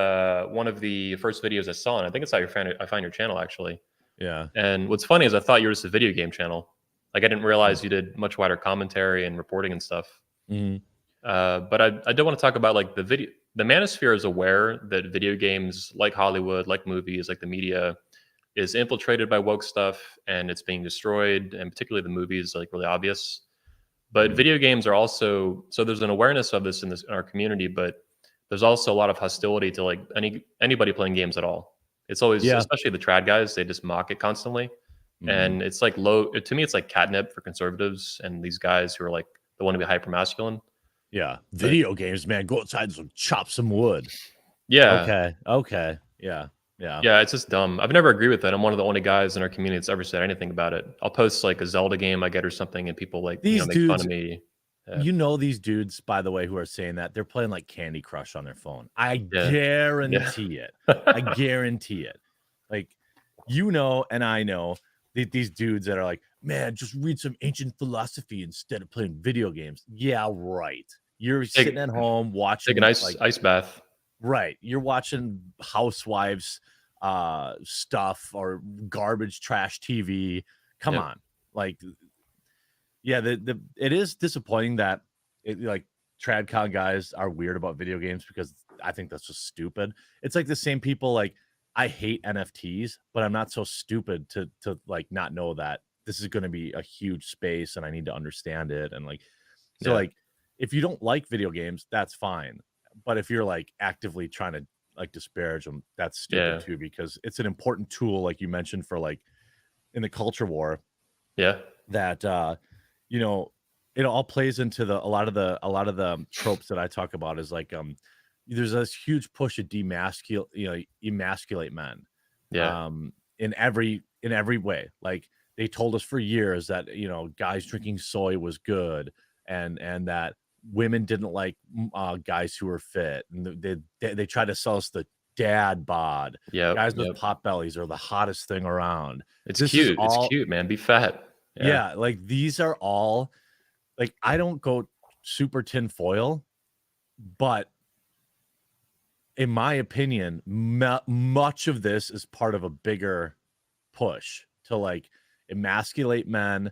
one of the first videos I saw, and I think it's how I found your channel, actually. Yeah. And what's funny is I thought you were just a video game channel. Like I didn't realize you did much wider commentary and reporting and stuff. Mm-hmm. But I do want to talk about like the manosphere is aware that video games, like Hollywood, like movies, like the media, is infiltrated by woke stuff and it's being destroyed. And particularly the movies, like really obvious. But video games are also, so there's an awareness of this in our community, but there's also a lot of hostility to like anybody playing games at all. It's always, Yeah. especially the trad guys, they just mock it constantly. And it's like to me, it's like catnip for conservatives and these guys who are like the want to be hyper masculine. Yeah. Video games, man. Go outside and chop some wood. Yeah. Okay. Yeah. Yeah, it's just dumb. I've never agreed with it. I'm one of the only guys in our community that's ever said anything about it. I'll post like a Zelda game I get or something, and people like These make fun dudes, of me. Yeah. you know, these dudes, by the way, who are saying that, they're playing like Candy Crush on their phone. I Yeah. guarantee it. I guarantee it. Like, you know, and I know these dudes that are like, man, just read some ancient philosophy instead of playing video games. Yeah, right. You're sitting at home watching Take an ice bath. Right. You're watching housewives stuff or garbage trash TV. Come on. Like, yeah, it is disappointing that like TradCon guys are weird about video games because I think that's just stupid. It's like the same people like I hate NFTs, but I'm not so stupid to like not know that this is going to be a huge space and I need to understand it. And like, so like, if you don't like video games, that's fine. But if you're like actively trying to like disparage them, that's stupid too, because it's an important tool, like you mentioned, for like in the culture war. Yeah. That you know, it all plays into a lot of the tropes that I talk about is like there's this huge push to emasculate men. Yeah. In every way. Like they told us for years that guys drinking soy was good and that women didn't like guys who were fit, and they tried to sell us the dad bod. Guys with pot bellies are the hottest thing around. It's cute. It's cute, man. Be fat. Yeah, like these are all like, I don't go super tinfoil, but in my opinion, much of this is part of a bigger push to like emasculate men,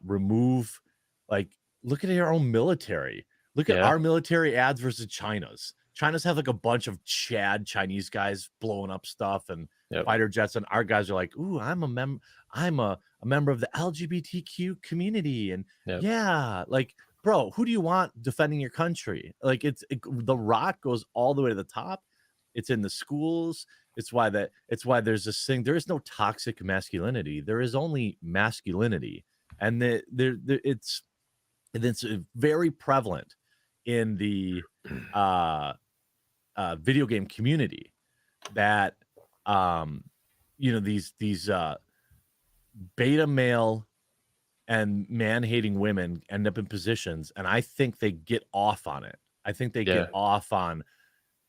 remove, like, look at our own military. Look at our military ads versus China's. China's have like a bunch of Chinese guys blowing up stuff and fighter jets, and our guys are like, "Ooh, I'm a member of the LGBTQ community," and like, bro, who do you want defending your country? Like, the Rock goes all the way to the top. It's in the schools. It's why there's this thing. There is no toxic masculinity. There is only masculinity, and it's very prevalent in the video game community that these beta male and man-hating women end up in positions, and I think they get off on it. I think they get off on,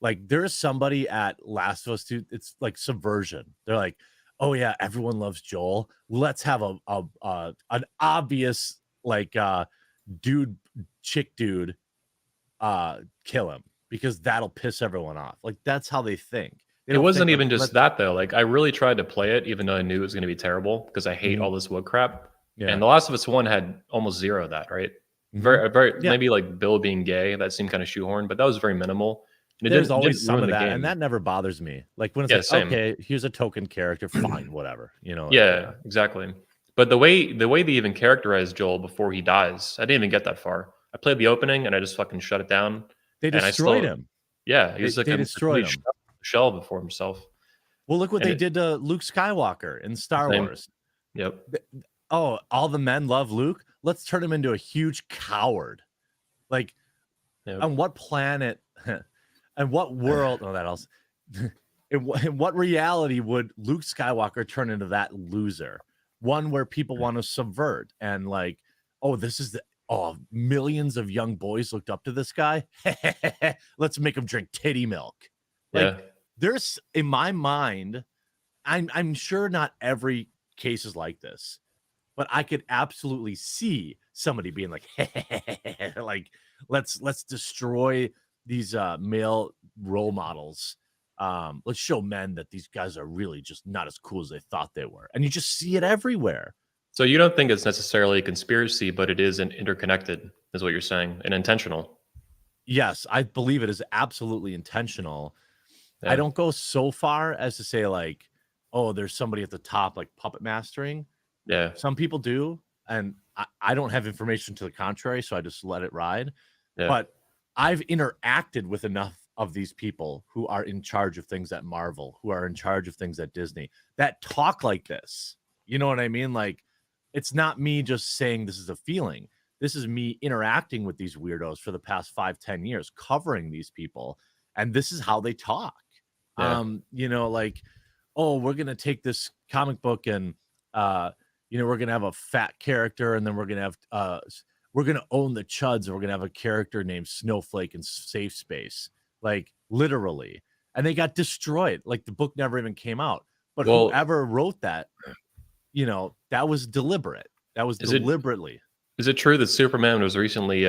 like, there is somebody at Last of Us 2, it's like subversion. They're like, oh yeah, everyone loves Joel. Let's have an obvious like chick dude kill him because that'll piss everyone off. Like, that's how they think. It wasn't even just that though. Like, I really tried to play it even though I knew it was going to be terrible because I hate all this wood crap. And The Last of Us 1 had almost zero of that, right? Very maybe like Bill being gay, that seemed kind of shoehorned, but that was very minimal. There's always some of that, and that never bothers me. Like when it's like, same. Okay, here's a token character, fine, whatever, exactly. But the way they even characterized Joel before he dies, I didn't even get that far. I played the opening and I just fucking shut it down. They destroyed him. Yeah, he was like they destroyed him. Shell before himself. Well, look what they did to Luke Skywalker in Star Wars. Yep. Oh, all the men love Luke. Let's turn him into a huge coward. Like, on what planet and what world? Oh, that else. In what reality would Luke Skywalker turn into that loser? One where people want to subvert and like, oh, this is oh, millions of young boys looked up to this guy. Let's make him drink titty milk. Like, Yeah. there's, in my mind, I'm sure not every case is like this, but I could absolutely see somebody being like, like, let's destroy these male role models. Let's show men that these guys are really just not as cool as they thought they were. And you just see it everywhere. So you don't think it's necessarily a conspiracy, but it is an interconnected, is what you're saying, and intentional. Yes, I believe it is absolutely intentional. I Yeah. don't go so far as to say like, oh, there's somebody at the top like puppet mastering. Yeah. Some people do, and I don't have information to the contrary, so I just let it ride. Yeah. But I've interacted with enough of these people who are in charge of things at Marvel, who are in charge of things at Disney, that talk like this. You know what I mean? Like, it's not me just saying this is a feeling. This is me interacting with these weirdos for the past 5-10 years, covering these people, and this is how they talk. Yeah. You know, like, oh, we're gonna take this comic book and we're gonna have a fat character, and then we're gonna have we're gonna own the chuds, and we're gonna have a character named Snowflake in Safe Space, like literally. And they got destroyed. Like the book never even came out. But Well, whoever wrote that, that was deliberate. That was deliberately. Is it true that Superman was recently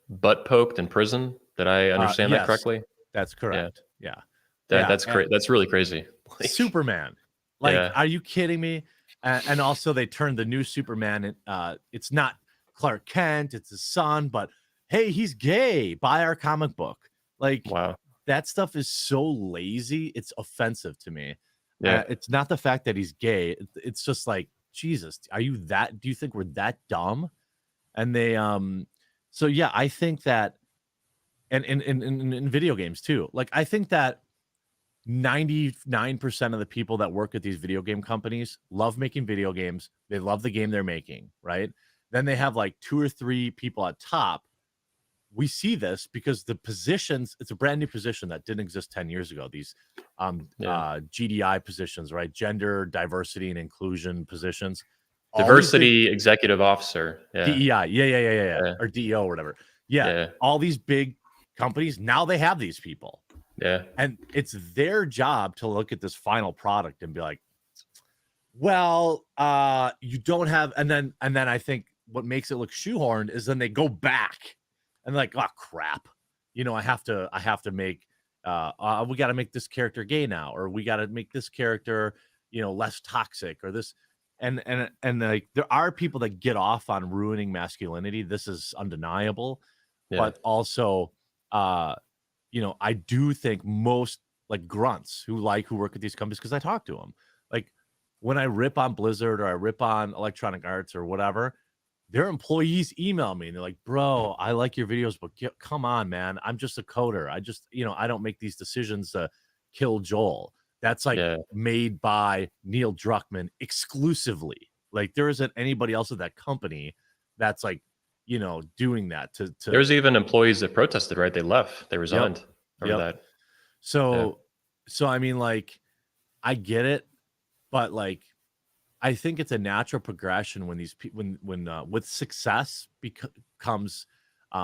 butt poked in prison? Did I understand that Yes, correctly? that's correct. Yeah. That's that's really crazy. Like, Superman. Like, are you kidding me? And also they turned the new Superman. It's not Clark Kent, it's his son, but hey, he's gay. Buy our comic book. Like, wow. that stuff is so lazy. It's offensive to me. Yeah. It's not the fact that he's gay. It's just like, Jesus, do you think we're that dumb? And they, so yeah, I think that, and in video games too, like, I think that 99% of the people that work at these video game companies love making video games. They love the game they're making, right? Then they have like 2 or 3 people at top. We see this because the positions, it's a brand new position that didn't exist 10 years ago. These GDI positions, right? Gender diversity and inclusion positions. Diversity executive officer. Yeah. DEI. Yeah. Or DEO or whatever. Yeah. All these big companies, now they have these people. Yeah. And it's their job to look at this final product and be like, well, you don't have, and then I think what makes it look shoehorned is then they go back and like, oh crap, I have to make, we got to make this character gay now, or we got to make this character, less toxic, or this, and like, there are people that get off on ruining masculinity. This is undeniable, but also, I do think most like grunts who work at these companies, because I talk to them, like when I rip on Blizzard or I rip on Electronic Arts or whatever, their employees email me and they're like, bro, I like your videos, but come on, man. I'm just a coder. I just, I don't make these decisions to kill Joel. That's like made by Neil Druckmann exclusively. Like, there isn't anybody else at that company that's like, doing that to There's even employees that protested, right? They left, they resigned over that. So I mean, like, I get it, but like, I think it's a natural progression when these people, when with success comes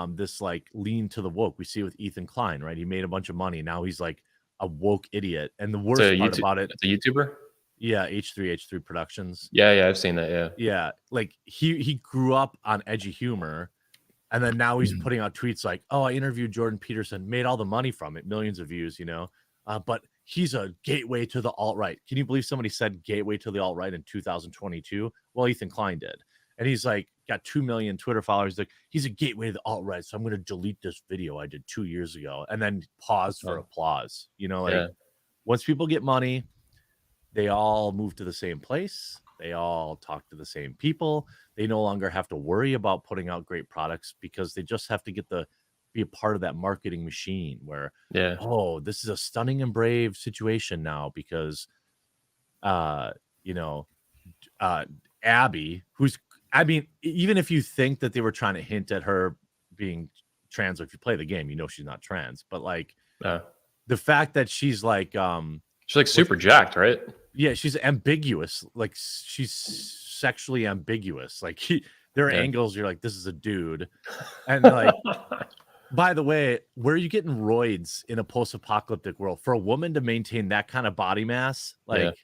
this like lean to the woke. We see it with Ethan Klein, right? He made a bunch of money. Now he's like a woke idiot. And the worst part about it, it's a YouTuber. Yeah, H3 Productions. Yeah, I've seen that. Yeah, like he grew up on edgy humor, and then now he's putting out tweets like, "Oh, I interviewed Jordan Peterson, made all the money from it, millions of views, but he's a gateway to the alt-right." Can you believe somebody said gateway to the alt-right in 2022? Well, Ethan Klein did, and he's like got 2 million Twitter followers. Like, he's a gateway to the alt-right, so I'm going to delete this video I did 2 years ago, and then pause for applause. Once people get money, they all move to the same place. They all talk to the same people. They no longer have to worry about putting out great products because they just have to be a part of that marketing machine where, oh, this is a stunning and brave situation now because, Abby, even if you think that they were trying to hint at her being trans, or if you play the game, she's not trans, but like the fact that she's like super jacked, right? Yeah, she's ambiguous. Like, she's sexually ambiguous. Like, There are angles you're like, this is a dude. And like, by the way, where are you getting roids in a post-apocalyptic world for a woman to maintain that kind of body mass? Like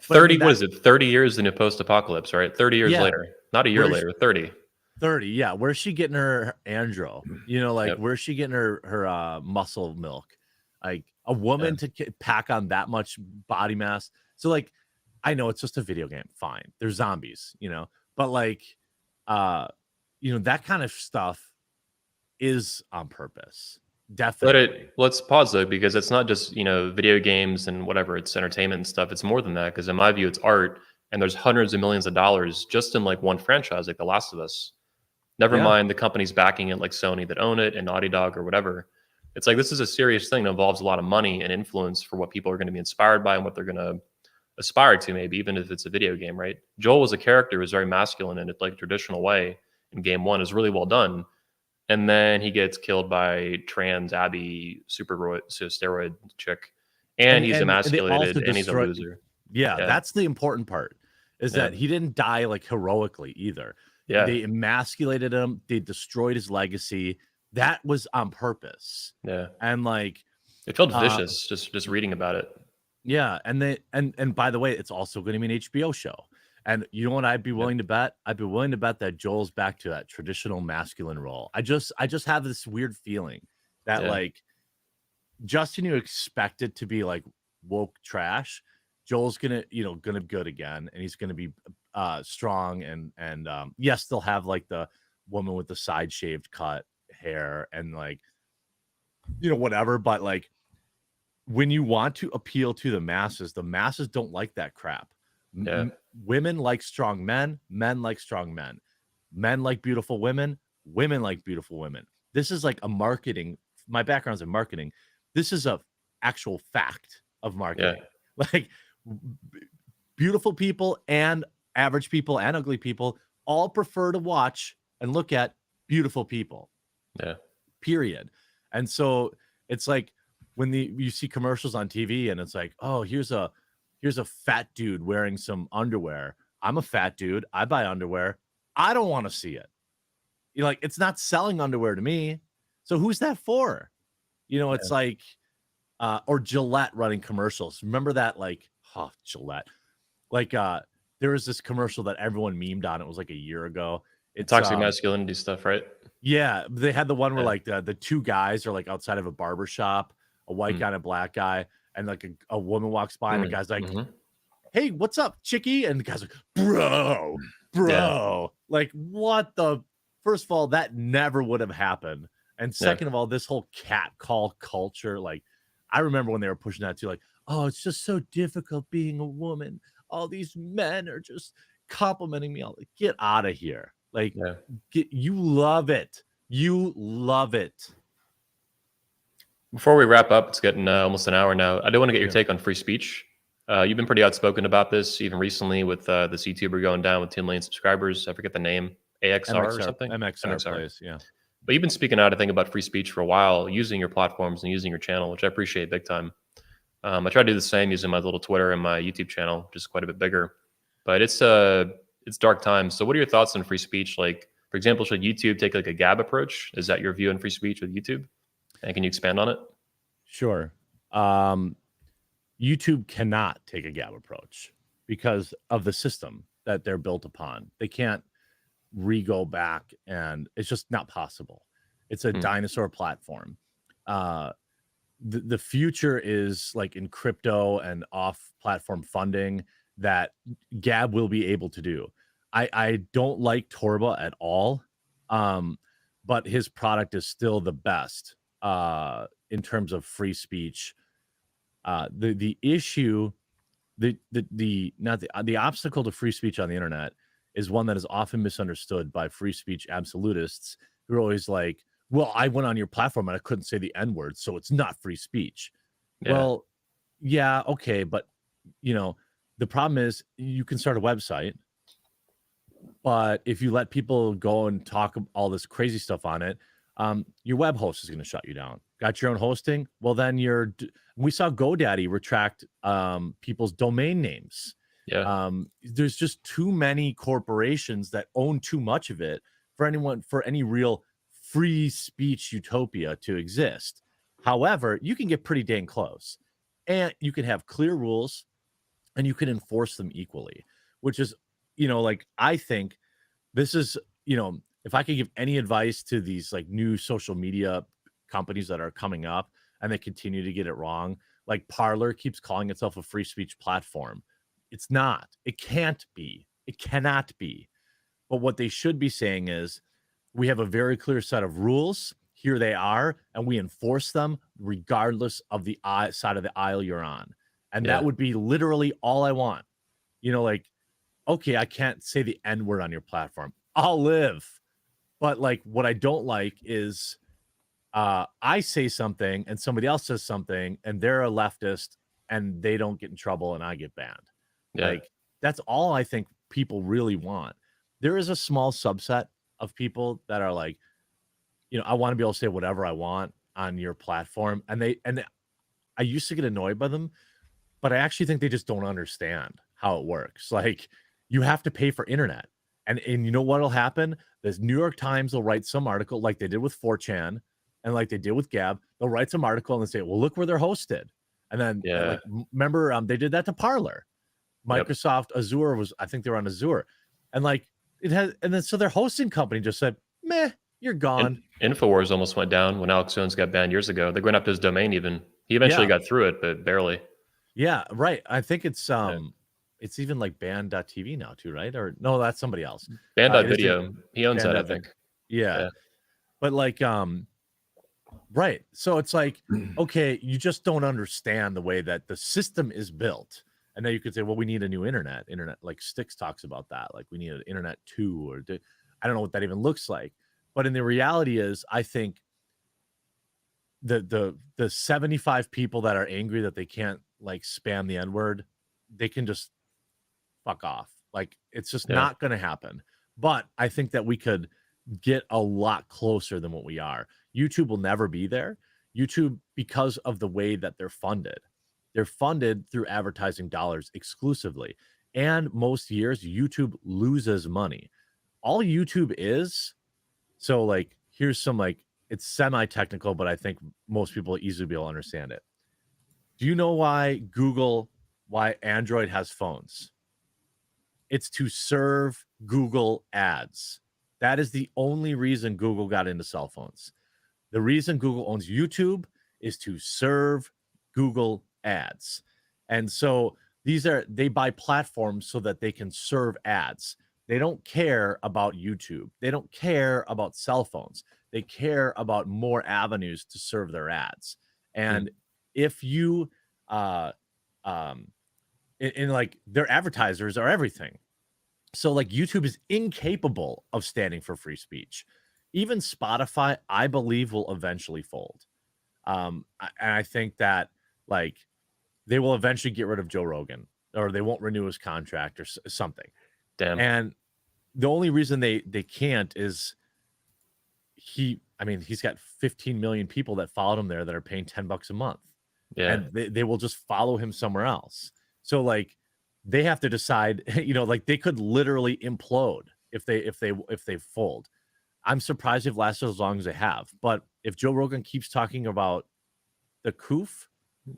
30, what is it? 30 years in a post-apocalypse, right? 30 years later. Not a year later, 30. 30, yeah. Where's she getting her andro? You know, like where's she getting her muscle milk? Like a woman to pack on that much body mass. So like, I know it's just a video game. Fine. They're zombies, you know, but like, you know, that kind of stuff is on purpose. Definitely. But let's pause though, because it's not just, you know, video games and whatever, it's entertainment and stuff. It's more than that, because in my view, it's art, and there's hundreds of millions of dollars just in like one franchise, like The Last of Us. Never mind the companies backing it, like Sony that own it and Naughty Dog or whatever. It's like, this is a serious thing that involves a lot of money and influence for what people are going to be inspired by and what they're going to aspire to, maybe even if it's a video game, right? Joel was a character who was very masculine in a like traditional way in game one. Is really well done. And then he gets killed by trans Abby steroid chick, and he's emasculated, and he's a loser. Yeah, that's the important part, is that he didn't die like heroically either. Yeah, they emasculated him. They destroyed his legacy. That was on purpose. Yeah, and like it felt vicious just reading about it. Yeah, and by the way, it's also going to be an HBO show. And you know what I'd be willing to bet? I'd be willing to bet that Joel's back to that traditional masculine role. I just have this weird feeling that like Justin, you expect it to be like woke trash. Joel's gonna be good again, and he's gonna be strong and yes, they'll have like the woman with the side shaved cut hair and like whatever, but like when you want to appeal to the masses don't like that crap. Women like strong men like strong men like beautiful women like beautiful women. This is like a marketing, my background's in marketing. This is a actual fact of marketing. Like beautiful people and average people and ugly people all prefer to watch and look at beautiful people. Period. And so it's like when you see commercials on TV and it's like, oh, here's a fat dude wearing some underwear. I'm a fat dude. I buy underwear. I don't want to see it. Like, it's not selling underwear to me. So who's that for? It's like, or Gillette running commercials. Remember that? Like, Gillette. Like, there was this commercial that everyone memed on. It was like a year ago. It's toxic masculinity stuff, right? Yeah. They had the one where like the two guys are like outside of a barber shop, a white guy and a black guy. And like a woman walks by and the guy's like, hey, what's up, chickie? And the guy's like, bro. Like, what the? First of all, that never would have happened. And second of all, this whole cat call culture, like, I remember when they were pushing that too, like, oh, it's just so difficult being a woman. All these men are just complimenting me. Get out of here. Like, you love it. You love it. Before we wrap up, it's getting almost an hour now. I do want to get your take on free speech. You've been pretty outspoken about this, even recently with this YouTuber going down with 2 million subscribers. I forget the name, AXR or something? MXR. Place, yeah. But you've been speaking out, I think, about free speech for a while, using your platforms and using your channel, which I appreciate big time. I try to do the same using my little Twitter and my YouTube channel, which is quite a bit bigger. But it's dark times. So what are your thoughts on free speech? Like, for example, should YouTube take like a Gab approach? Is that your view on free speech with YouTube? And can you expand on it? Sure. YouTube cannot take a Gab approach because of the system that they're built upon. They can't re-go back, and it's just not possible. It's a dinosaur platform. The future is like in crypto and off-platform funding that Gab will be able to do. I don't like Torba at all, but his product is still the best in terms of free speech. The issue, the obstacle to free speech on the internet is one that is often misunderstood by free speech absolutists who are always like, well, I went on your platform and I couldn't say the N-word, so it's not free speech. Well, yeah, okay, but the problem is you can start a website, but if you let people go and talk all this crazy stuff on it, your web host is going to shut you down. Got your own hosting? Well, then we saw GoDaddy retract people's domain names. There's just too many corporations that own too much of it for any real free speech utopia to exist. However, you can get pretty dang close, and you can have clear rules and you can enforce them equally, which is, like, I think this is, if I could give any advice to these like new social media companies that are coming up and they continue to get it wrong, like Parler keeps calling itself a free speech platform. It's not. It can't be. It cannot be. But what they should be saying is, we have a very clear set of rules. Here they are, and we enforce them regardless of the side of the aisle you're on. And that would be literally all I want. Like, okay, I can't say the N word on your platform. I'll live. But like, what I don't like is I say something and somebody else says something and they're a leftist and they don't get in trouble and I get banned. Like, that's all I think people really want. There is a small subset of people that are like, I want to be able to say whatever I want on your platform. And I used to get annoyed by them, but I actually think they just don't understand how it works. Like, you have to pay for internet. And you know what'll happen? The New York Times will write some article like they did with 4chan and like they did with Gab. They'll write some article and say, well, look where they're hosted. And then like, remember, they did that to Parler. Microsoft Azure I think they were on Azure. And like, and then so their hosting company just said, meh, you're gone. InfoWars almost went down when Alex Jones got banned years ago. They're going after his domain even. He eventually got through it, but barely. Yeah, right. I think it's it's even like band.tv now too, right? Or no, that's somebody else. Band.video. He owns that, I think. Yeah. But like, right. So it's like, okay, you just don't understand the way that the system is built. And then you could say, well, we need a new internet. Like Styx talks about that. Like, we need an internet 2 or I don't know what that even looks like. But in the reality is, I think the 75 people that are angry that they can't like spam the N-word, they can just fuck off. Like, it's just not going to happen. But I think that we could get a lot closer than what we are. YouTube will never be there. YouTube, because of the way that they're funded through advertising dollars exclusively. And most years, YouTube loses money. All YouTube is, so like, here's some like, it's semi-technical, but I think most people will easily be able to understand it. Do you know why Android has phones? It's to serve Google ads. That is the only reason Google got into cell phones. The reason Google owns YouTube is to serve Google ads. And so they buy platforms so that they can serve ads. They don't care about YouTube. They don't care about cell phones. They care about more avenues to serve their ads. And if you in like, their advertisers are everything. So like, YouTube is incapable of standing for free speech. Even Spotify, I believe, will eventually fold. And I think that like, they will eventually get rid of Joe Rogan, or they won't renew his contract or something. Damn. And the only reason they can't is he's got 15 million people that followed him there that are paying $10 a month. Yeah. And they will just follow him somewhere else. So like, they have to decide, like, they could literally implode if they fold. I'm surprised they've lasted as long as they have. But if Joe Rogan keeps talking about the coof,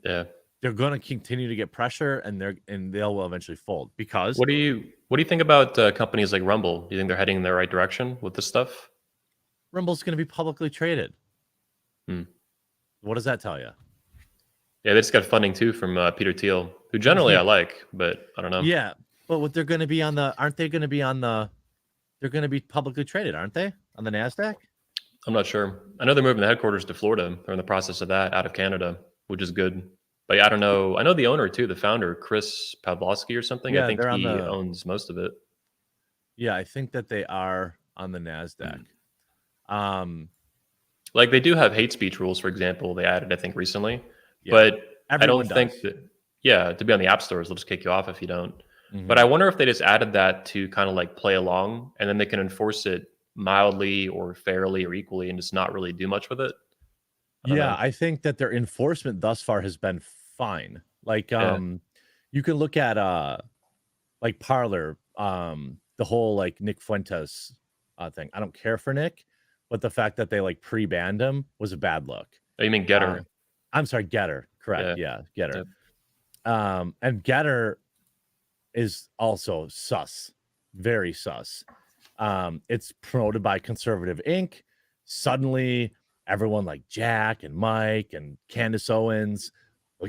they're going to continue to get pressure, and they'll eventually fold. Because what do you think about companies like Rumble? Do you think they're heading in the right direction with this stuff? Rumble's going to be publicly traded. What does that tell you? Yeah, they just got funding too from Peter Thiel, who generally I like, but I don't know. Yeah, but they're going to be aren't they going to be they're going to be publicly traded, aren't they? On the NASDAQ? I'm not sure. I know they're moving the headquarters to Florida. They're in the process of that, out of Canada, which is good. But yeah, I don't know. I know the owner too, the founder, Chris Pavlovsky or something. Yeah, I think he owns most of it. Yeah, I think that they are on the NASDAQ. Like, they do have hate speech rules, for example, they added, I think, recently. Yeah, but I don't think that, to be on the app stores, they'll just kick you off if you don't. But I wonder if they just added that to kind of like play along, and then they can enforce it mildly or fairly or equally and just not really do much with it. I think that their enforcement thus far has been fine. Like, you can look at like Parler, the whole like Nick Fuentes thing. I don't care for Nick, but the fact that they like pre-banned him was a bad look. Oh, you mean Getter? I'm sorry, Getter. Correct. Yeah, Getter. Yep. And Getter is also sus, very sus. It's promoted by Conservative Inc. Suddenly, everyone like Jack and Mike and Candace Owens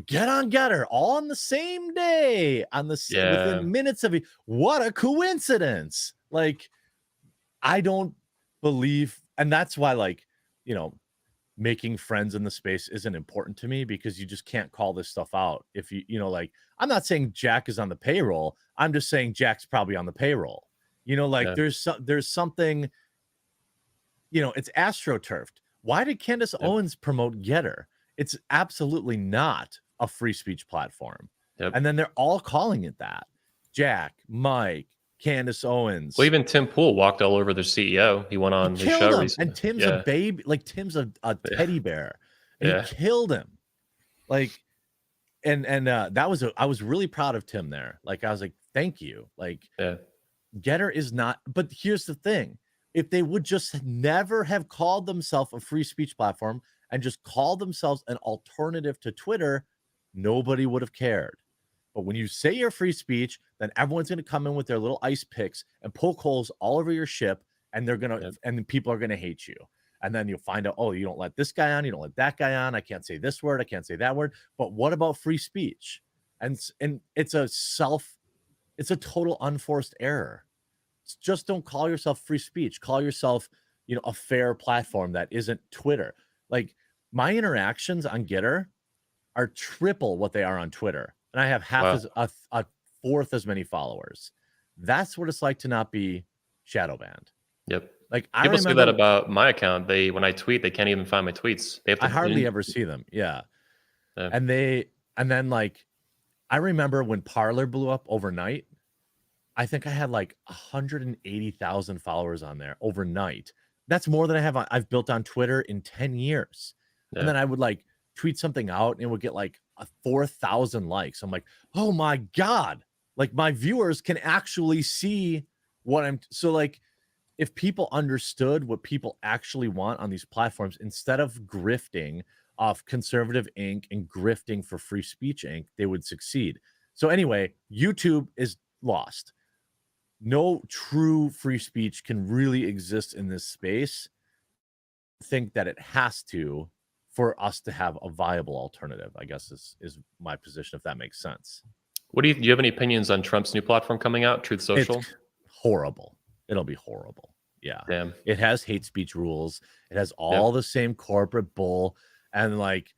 get on Getter all on the same day, within minutes of it. What a coincidence! Like, I don't believe, and that's why, like, you know, making friends in the space isn't important to me, because you just can't call this stuff out. If you know, like, I'm not saying Jack is on the payroll. I'm just saying Jack's probably on the payroll. You know, like there's something, you know, it's astroturfed. Why did Candace Owens promote Getter? It's absolutely not a free speech platform. And then they're all calling it that. Jack, Mike, Candace Owens. Well, even Tim Pool walked all over their CEO. He went on his show recently. And Tim's a baby, like Tim's a teddy bear. And he killed him. Like, and that was I was really proud of Tim there. Like, I was like, thank you. Like, Getter is not, but here's the thing. If they would just never have called themselves a free speech platform and just called themselves an alternative to Twitter, nobody would have cared. But when you say you're free speech, then everyone's going to come in with their little ice picks and poke holes all over your ship, and they're going to, and then people are going to hate you. And then you'll find out, oh, you don't let this guy on, you don't let that guy on. I can't say this word, I can't say that word. But what about free speech? And it's a total unforced error. Just don't call yourself free speech. Call yourself, you know, a fair platform that isn't Twitter. Like, my interactions on Getter are triple what they are on Twitter, and I have half a fourth as many followers. That's what it's like to not be shadow banned. Yep. Like, people say that about my account. When I tweet, they can't even find my tweets. They have to I hardly ever see them. Yeah. And then like, I remember when Parler blew up overnight. I think I had like 180,000 followers on there overnight. That's more than I've built on Twitter in 10 years. And then I would like tweet something out and it would get like 4,000 likes. I'm like, oh my God, like my viewers can actually see what so like, if people understood what people actually want on these platforms, instead of grifting off Conservative Inc. and grifting for Free Speech Inc., they would succeed. So anyway, YouTube is lost. No true free speech can really exist in this space. I think that it has to, for us to have a viable alternative, I guess is my position, if that makes sense. Do you have any opinions on Trump's new platform coming out, Truth Social? It's horrible. It'll be horrible. Yeah. Damn. It has hate speech rules. It has all the same corporate bull, and like,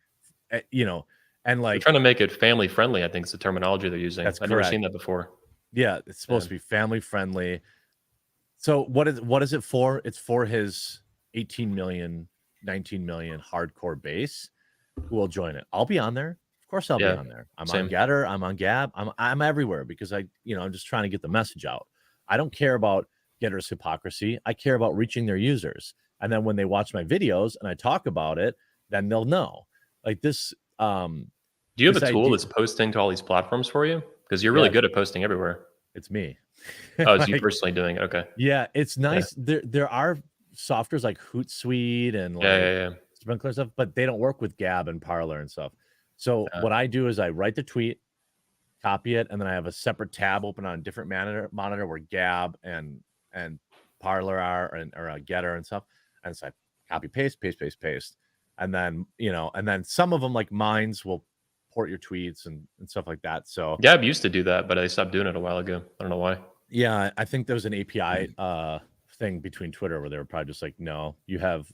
you know, and like, they're trying to make it family friendly, I think is the terminology they're using. I've never seen that before. Yeah, it's supposed to be family friendly. So what is it for? It's for his 18 million, 19 million hardcore base who will join it. I'll be on there. Of course I'll be on there. I'm on Getter, I'm on Gab, I'm everywhere, because I'm just trying to get the message out. I don't care about Getter's hypocrisy. I care about reaching their users. And then when they watch my videos and I talk about it, then they'll know. Like this. Do you have a tool that's posting to all these platforms for you? Because you're really good at posting everywhere. It's me. Oh, it's you personally doing it. Okay. Yeah, it's nice. There are softwares like Hootsuite and like Sprinkler stuff, but they don't work with Gab and Parler and stuff. So what I do is I write the tweet, copy it, and then I have a separate tab open on a different monitor where Gab and Parler are, or Getter and stuff. And so I copy, paste. And then, and then some of them, like Minds, will port your tweets and stuff like that. So Gab used to do that, but I stopped doing it a while ago. I don't know why. Yeah, I think there was an API thing between Twitter where they were probably just like, no, you have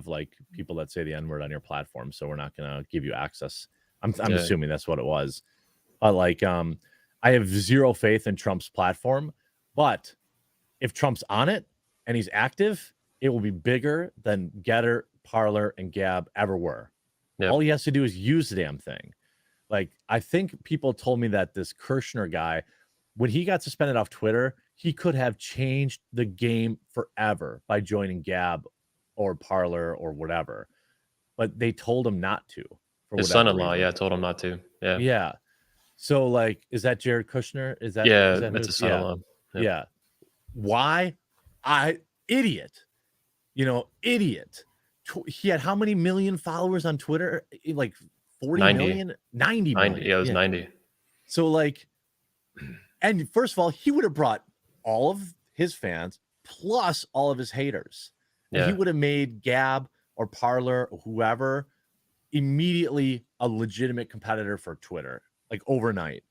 like people that say the N-word on your platform, so we're not gonna give you access. I'm assuming that's what it was. But like, I have zero faith in Trump's platform, but if Trump's on it and he's active, it will be bigger than Getter, Parler, and Gab ever were. Yep. All he has to do is use the damn thing. Like, I think people told me that this Kirshner guy, when he got suspended off Twitter, he could have changed the game forever by joining Gab or Parler or whatever. But they told him not to. His son-in-law, told him not to. Yeah. Yeah. So like, is that Jared Kushner? Is that Yeah, who? that's his Yeah, son-in-law. Yep. yeah. Why? Idiot. Idiot. He had how many million followers on Twitter? Like 40 90. million? 90 90. million. Yeah, it was Yeah. 90. So like, and first of all, he would have brought all of his fans plus all of his haters. And he Yeah. would have made Gab or Parler or whoever immediately a legitimate competitor for Twitter, like overnight.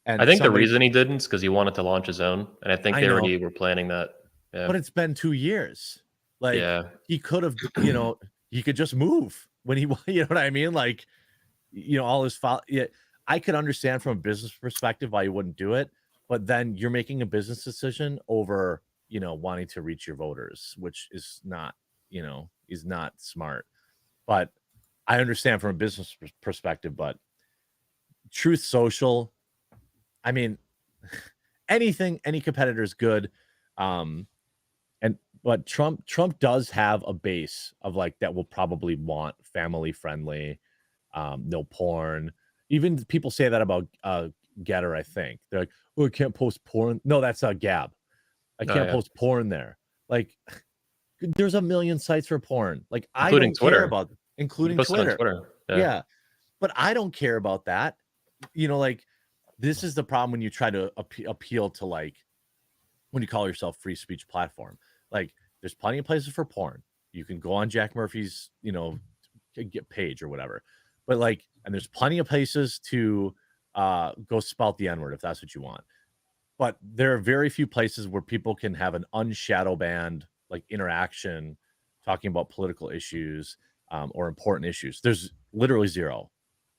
I And think the reason he didn't is because he wanted to launch his own, and I think I they know, already were planning that. Yeah. but it's been 2 years. Like Yeah. he could have, he could just move when he, you know what I mean? Like, all his yeah, I could understand from a business perspective why you wouldn't do it, but then you're making a business decision over, wanting to reach your voters, which is not, is not smart. But I understand from a business perspective, but Truth Social, I mean, any competitor is good. But Trump does have a base of like that will probably want family friendly, no porn. Even people say that about Getter, I think. They're like, oh, I can't post porn. No, that's Gab. I Oh, can't yeah. post porn there. Like, there's a million sites for porn. Like, I Including don't care Twitter. about, You can including post it on Twitter. Twitter. Yeah. Yeah. But I don't care about that. Like, this is the problem when you try to appeal to, like, when you call yourself free speech platform. Like, there's plenty of places for porn. You can go on Jack Murphy's, get page or whatever. But like, and there's plenty of places to go spout the N-word if that's what you want. But there are very few places where people can have an unshadow banned like interaction talking about political issues or important issues. There's literally zero.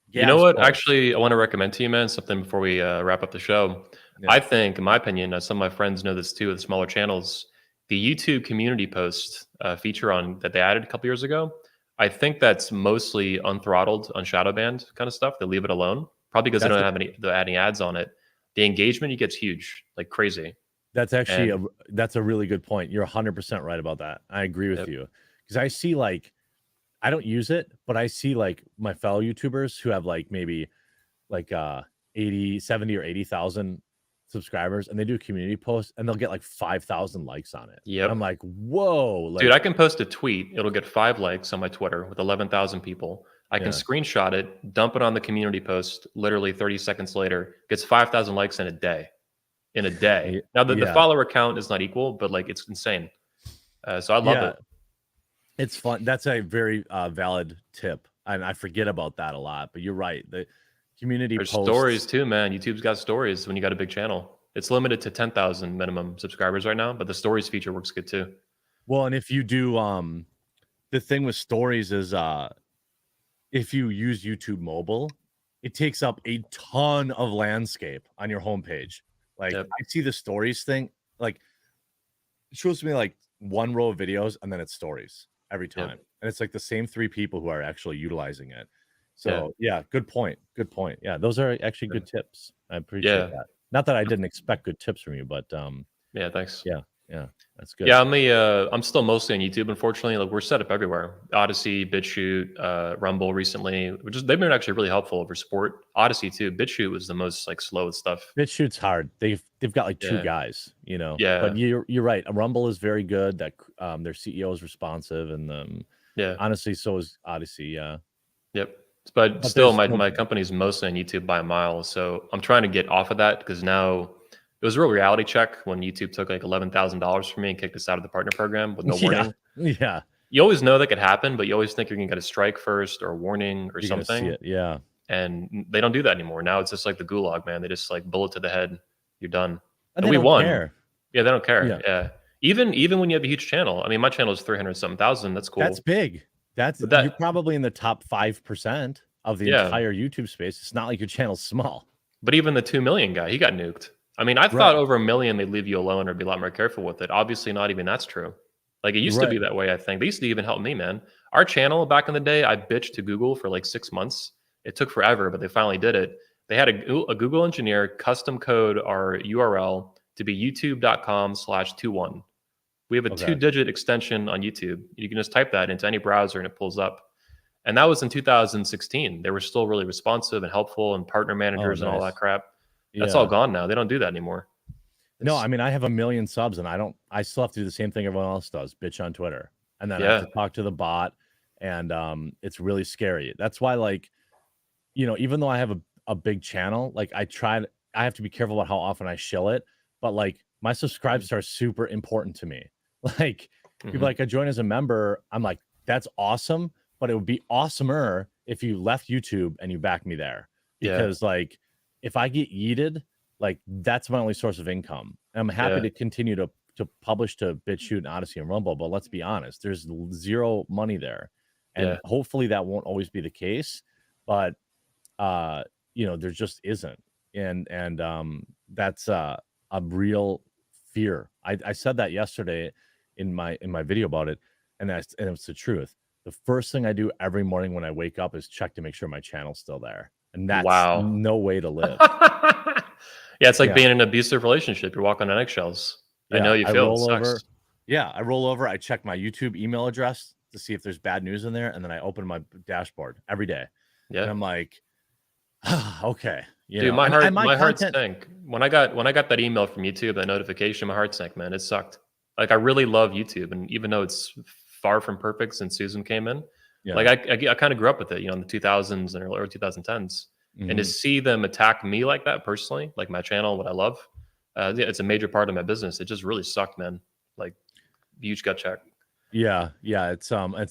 You know Gab's what? post. Actually, I want to recommend to you, man, something before we wrap up the show. Yeah. I think, in my opinion, some of my friends know this too with smaller channels, the YouTube community post feature on that they added a couple years ago, I think that's mostly unthrottled, unshadow banned kind of stuff. They leave it alone, probably because they That's don't have any ads on it. The engagement gets huge, like crazy. That's actually And that's a really good point. You're 100% right about that. I agree with yep, you because I see like I don't use it, but I see like my fellow YouTubers who have like maybe like 80, 70 or 80,000 subscribers and they do a community post and they'll get like 5,000 likes on it. And I'm yep. like, whoa, like Dude, I can post a tweet. It'll get 5 likes on my Twitter with 11,000 people. I can yeah. screenshot it, dump it on the community post. Literally 30 seconds later, gets 5,000 likes in a day. In a day. Now, the Yeah. follower count is not equal, but like it's insane. So I love it. It's fun. That's a very valid tip. And I forget about that a lot, but you're right. The community There's posts. stories too, man. YouTube's got stories when you got a big channel. It's limited to 10,000 minimum subscribers right now, but the stories feature works good too. Well, and if you do, the thing with stories is, if you use YouTube mobile, it takes up a ton of landscape on your homepage. Like Yep. I see the stories thing, like it shows me like one row of videos and then it's stories every time. Yep. And it's like the same 3 people who are actually utilizing it. So yeah, good point. Good point. Yeah, those are actually good tips. I appreciate that. Not that I didn't expect good tips from you, but Yeah, thanks. yeah, that's good. Yeah, I'm still mostly on YouTube, unfortunately. Like we're set up everywhere. Odyssey, BitChute, Rumble recently, which is they've been actually really helpful for sport. Odyssey too. BitChute was the most like slow with stuff. BitChute's hard. They've got like 2 guys, Yeah. But you're right. Rumble is very good. That their CEO is responsive, and Yeah. honestly, so is Odyssey. Yeah. Yep. But still, my company's mostly on YouTube by a mile. So I'm trying to get off of that because now it was a real reality check when YouTube took like $11,000 from me and kicked us out of the partner program with no warning. Yeah. You always know that could happen, but you always think you're going to get a strike first or a warning or You're gonna something. see it. Yeah. And they don't do that anymore. Now it's just like the gulag, man. They just like bullet to the head. You're done. And we won. Care. Yeah, they don't care. Yeah. Yeah. Even when you have a huge channel. I mean, my channel is 300-something thousand. That's cool. That's big. You're probably in the top 5% of the entire YouTube space. It's not like your channel's small. But even the 2 million guy, he got nuked. I mean, I thought over 1 million they'd leave you alone or be a lot more careful with it. Obviously, not even that's true. Like it used to be that way, I think. They used to even help me, man. Our channel back in the day, I bitched to Google for like 6 months. It took forever, but they finally did it. They had a Google engineer custom code our URL to be youtube.com/21. We have a 2-digit extension on YouTube. You can just type that into any browser and it pulls up. And that was in 2016. They were still really responsive and helpful and partner Oh, managers and all that nice. crap. That's all Yeah. gone now. They don't do that anymore. No, It's I mean, I have 1 million subs and I still have to do the same thing everyone else does, bitch on Twitter. And then I have yeah. to talk to the bot, and it's really scary. That's why, like, you know, even though I have a big channel, like I have to be careful about how often I shill it, but like my subscribes are super important to me. Like people Mhm. like I join as a member, I'm like, that's awesome, but it would be awesomer if you left YouTube and you backed me there. Yeah. Because like if I get yeeted, like that's my only source of income. And I'm happy Yeah. to continue to publish to BitChute and Odyssey and Rumble, but let's be honest, there's zero money there. And Yeah. hopefully that won't always be the case. But you know, there just isn't. And that's a real fear. I said that yesterday in my video about it, and it's the truth. The first thing I do every morning when I wake up is check to make sure my channel's still there. And that's Wow. no way to live. Yeah, it's like Yeah. being in an abusive relationship. You're walking on eggshells. I Yeah. know you I feel it. roll over. Sucks. Yeah, I roll over. I check my YouTube email address to see if there's bad news in there, and then I open my dashboard every day. And Yeah. I'm like, okay, you Dude, know, and my heart content. sank. When I got that email from YouTube, that notification, my heart sank, man. It sucked. Like I really love YouTube, and even though it's far from perfect since Susan came in, like Yeah. I kind of grew up with it, you know, in the 2000s and early 2010s. And to Mhm. see them attack me like that personally, like my channel, what I love, yeah, it's a major part of my business. It just really sucked, man. Like huge gut check. Yeah, it's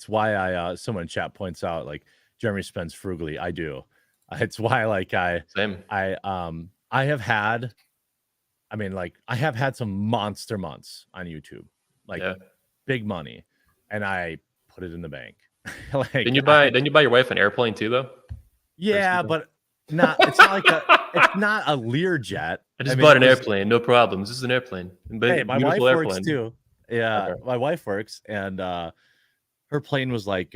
why someone in chat points out like Jeremy spends frugally. I do. It's why like Same. I have had, I mean, like I have had some monster months on YouTube, like Yeah. big money, and I put it in the bank. Like Didn't you buy your wife an airplane too, though? Or yeah, something? but it's not like it's not a Learjet. I I just mean, bought it an was. airplane, no problems. This is an airplane, Hey, my wife beautiful works airplane. too. Yeah, Okay. my wife works, and her plane was like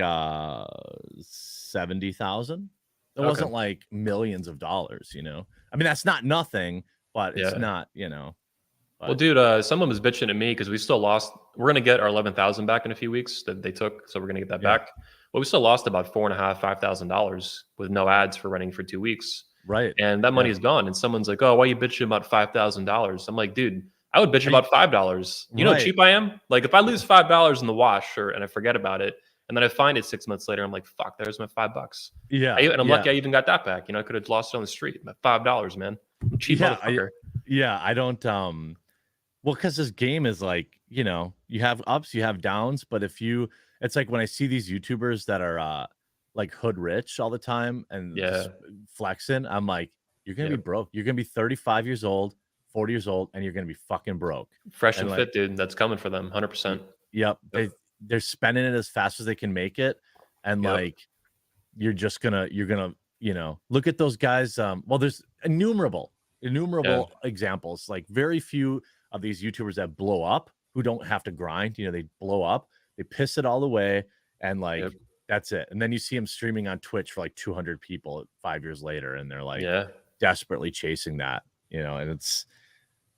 70,000. It Okay. wasn't like millions of dollars, you know. I mean, that's not nothing, but it's Yeah. not, you know. Well, But dude, someone was bitching at me because we still lost. We're gonna get our 11,000 back in a few weeks that they took, so we're gonna get that yeah, back. Well, we still lost about $4,500, $5,000 with no ads for running for 2 weeks, right. and that money Yeah, is gone. And someone's like, "Oh, why are you bitching about $5,000?" I'm like, "Dude, I would bitch Are you, about $5. You know how right. cheap I am? Like, if I lose $5 in the wash, or and I forget about it, and then I find it 6 months later, I'm like, fuck, there's my $5. Yeah, And I'm yeah, lucky I even got that back. You know, I could have lost it on the street. But $5, man, I'm a cheap yeah. motherfucker. I don't well, because this game is like, you know, you have ups, you have downs, but it's like when I see these YouTubers that are like hood rich all the time and Yeah, just flexing, I'm like, you're gonna yeah. be broke. You're gonna be 35 years old, 40 years old, and you're gonna be fucking broke. Fresh And and like, fit, dude. That's coming for them, 100%. yep, Yep, they're spending it as fast as they can make it, and yep, like you're gonna, you know, look at those guys. Well, there's yeah, innumerable examples. Like very few of these YouTubers that blow up who don't have to grind. You know, they blow up, they piss it all away, and yep, like that's it. And then you see them streaming on Twitch for like 200 people 5 years later, and they're like yeah, desperately chasing that. You know, and it's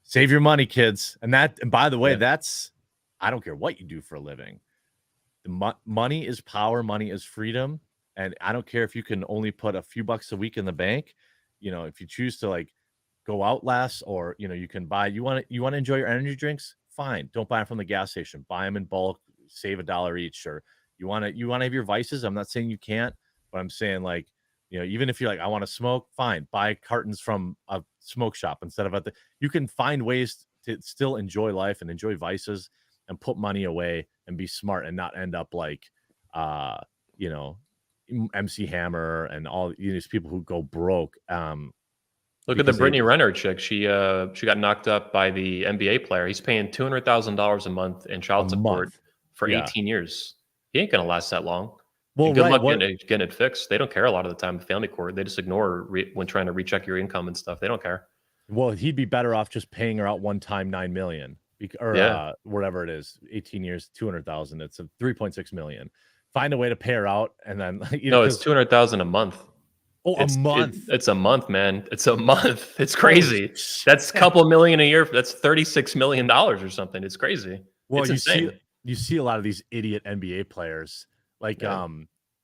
save your money, kids. And by the way, yeah, that's I don't care what you do for a living. Money is power, money is freedom, and I don't care if you can only put a few bucks a week in the bank. You know, if you choose to like go out less, or you know, you can buy. You want to enjoy your energy drinks? Fine, don't buy them from the gas station. Buy them in bulk, save $1 each. Or you want to have your vices. I'm not saying you can't, but I'm saying like, you know, even if you're like I want to smoke, fine, buy cartons from a smoke shop instead of at the. You can find ways to still enjoy life and enjoy vices and put money away and be smart and not end up like you know, MC Hammer and all these people who go broke Look at the because they Brittany Renner chick. She got knocked up by the NBA player. He's paying $200,000 a month in a child support month. for Yeah. 18 years. He ain't gonna last that long. Well, And good right. luck What getting it fixed. They don't care a lot of the time in family court. They just ignore when trying to recheck your income and stuff. They don't care. well, he'd be better off just paying her out one time 9 million or Yeah. whatever it is, 18 years, 200,000. It's a 3.6 million. Find a way to pay her out and then you know, No, it's because 200,000 a month. a month. It's a month, man. It's a month. It's Holy crazy. shit. That's a couple million a year. That's $36 million or something. It's crazy. Well, It's insane. you see a lot of these idiot NBA players like Yeah.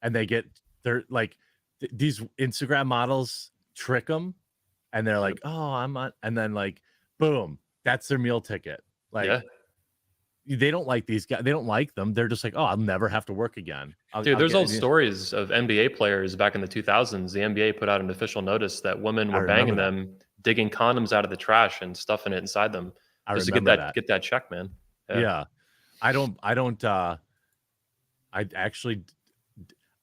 and they get They're like these Instagram models trick them, and they're like, "Oh, I'm on," and then like, boom, that's their meal ticket. Yeah. Like they don't like these guys. They don't like them. They're just like, "Oh, I'll never have to work again." Dude, I'll there's get old it. stories of NBA players back in the 2000s. The NBA put out an official notice that women I were banging remember that. them, digging condoms out of the trash and stuffing it inside them I just to remember that. get that check, man. Yeah. Yeah. I don't I actually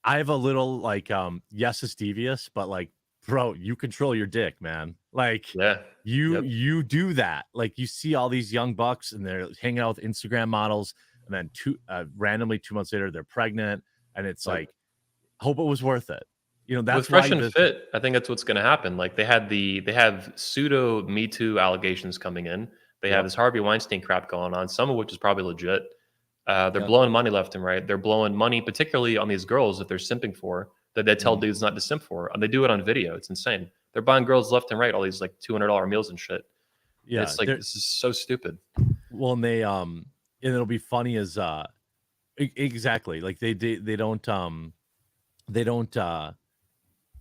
I have a little like yes, it's devious, but like, bro, you control your dick, man. Like Yeah. Yep. you do that. Like you see all these young bucks and they're hanging out with Instagram models, and then randomly 2 months later they're pregnant, and it's Yep. like, hope it was worth it. With That's Fresh why and Fit, I think that's what's going to happen. Like they have pseudo Me Too allegations coming in. They have Yep. this Harvey Weinstein crap going on, some of which is probably legit. They're Yep. blowing money left and right. They're blowing money, particularly on these girls that they're simping for, that they tell dudes not to simp for. And they do it on video. It's insane. They're buying girls left and right all these like $200 meals and shit. And Yeah. it's like this is so stupid. Well, and and it'll be funny as exactly, like they don't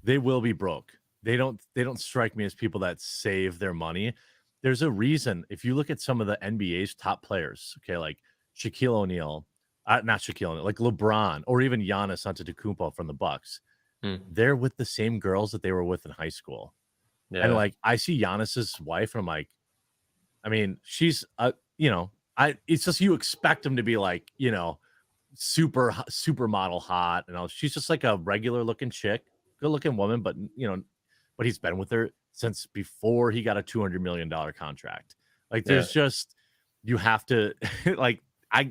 they will be broke. They don't strike me as people that save their money. There's a reason. If you look at some of the NBA's top players, okay, like Shaquille O'Neal, not Shaquille O'Neal, like LeBron or even Giannis Antetokounmpo from the Bucks, Hmm. they're with the same girls that they were with in high school. And Yeah. like I see Giannis's wife, and I'm like, I mean, she's it's just you expect him to be like, supermodel hot, and she's just like a regular looking chick, good looking woman, but but he's been with her since before he got a $200 million contract. Like Yeah. there's just, you have to like,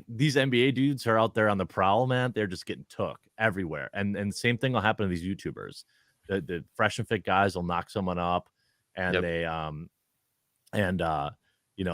these NBA dudes are out there on the prowl, man. They're just getting took everywhere, and same thing will happen to these YouTubers. The Fresh and Fit guys will knock someone up, and Yep. they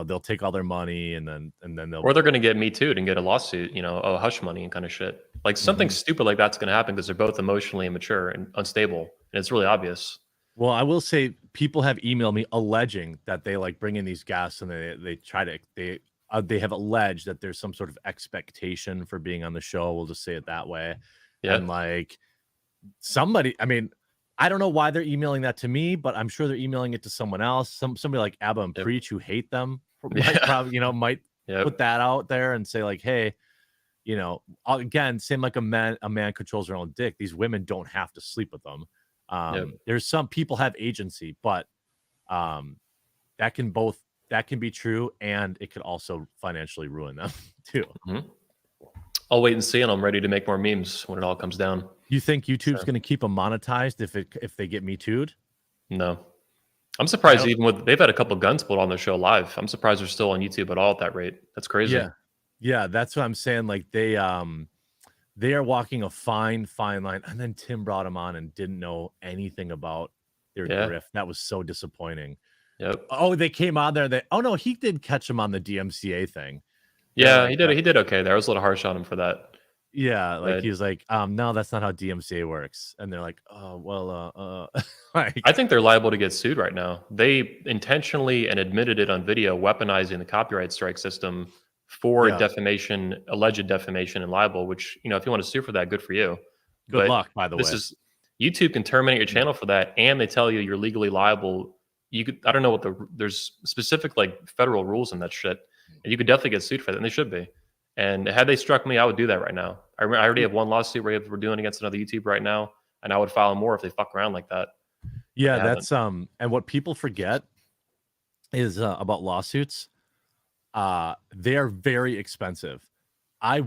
they'll take all their money, and then they'll, Or they're going to get Me Too and get a lawsuit, hush money and kind of shit. Like something stupid like that's going to happen because they're both emotionally immature and unstable. And it's really obvious. Well, I will say people have emailed me alleging that they like bring in these guests, and they have alleged that there's some sort of expectation for being on the show. We'll just say it that way. Yeah. And like somebody, I mean, I don't know why they're emailing that to me, but I'm sure they're emailing it to someone else. Somebody like Abba and Yep. Preach, who hate them, Yeah. might Yep. put that out there and say like, hey, again, same like a man controls their own dick. These women don't have to sleep with them. There's some people have agency, but that can be true, and it could also financially ruin them too. Mhm. I'll wait and see, and I'm ready to make more memes when it all comes down. You think YouTube's So- going to keep them monetized if they get Me Too'd? No. I'm surprised they've had a couple guns pulled on their show live. I'm surprised they're still on YouTube at all at that rate. That's crazy. Yeah, that's what I'm saying. Like they are walking a fine line, and then Tim brought him on and didn't know anything about their grift. That was so disappointing. Yep. Oh, they came on there. No, he did catch him on the DMCA thing. Yeah, he did okay there. I was a little harsh on him for that. Yeah, like he was like, no, that's not how DMCA works. And they're like, oh, well, like, I think they're liable to get sued right now. They intentionally and admitted it on video, weaponizing the copyright strike system for defamation, alleged defamation and libel, which, if you want to sue for that, good for you. Good luck, by the way. YouTube can terminate your channel for that, and they tell you you're legally liable. I don't know there's specific like federal rules in that shit, and you could definitely get sued for that, and they should be. And had they struck me, I would do that right now. I already have one lawsuit we're doing against another YouTube right now, and I would file more if they fuck around like that. Yeah, that's and what people forget is about lawsuits. They are very expensive. I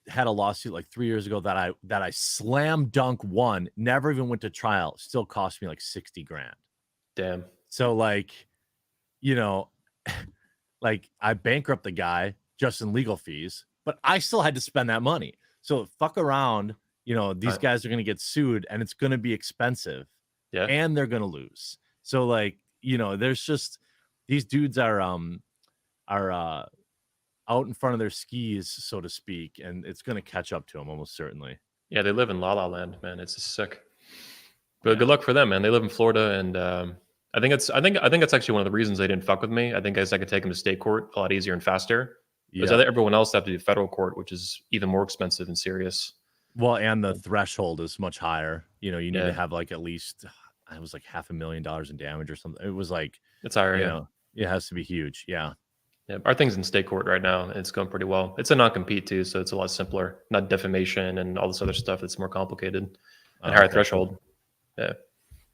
had a lawsuit like 3 years ago that I slam dunk won, never even went to trial, still cost me like $60,000. Damn. So like, like I bankrupt the guy just in legal fees, but I still had to spend that money. So fuck around, these guys are going to get sued, and it's going to be expensive. Yeah. And they're going to lose. So like, there's just, these dudes are out in front of their skis, so to speak, and it's going to catch up to them almost certainly. Yeah, they live in La La Land, man. It's just sick. But good luck for them, man. They live in Florida, and I think that's actually one of the reasons they didn't fuck with me. I think I could take them to state court a lot easier and faster. Because everyone else have to do federal court, which is even more expensive and serious. Well, and the threshold is much higher. You need to Yeah, have like at least it was like $500,000 in damage or something. It was like, it's higher. Yeah. it has to be huge. Yeah. Yeah, our thing's in state court right now, and it's going pretty well. It's a non-compete too, so it's a lot simpler. Not defamation and all this other stuff that's more complicated and higher Okay, threshold. cool. Yeah.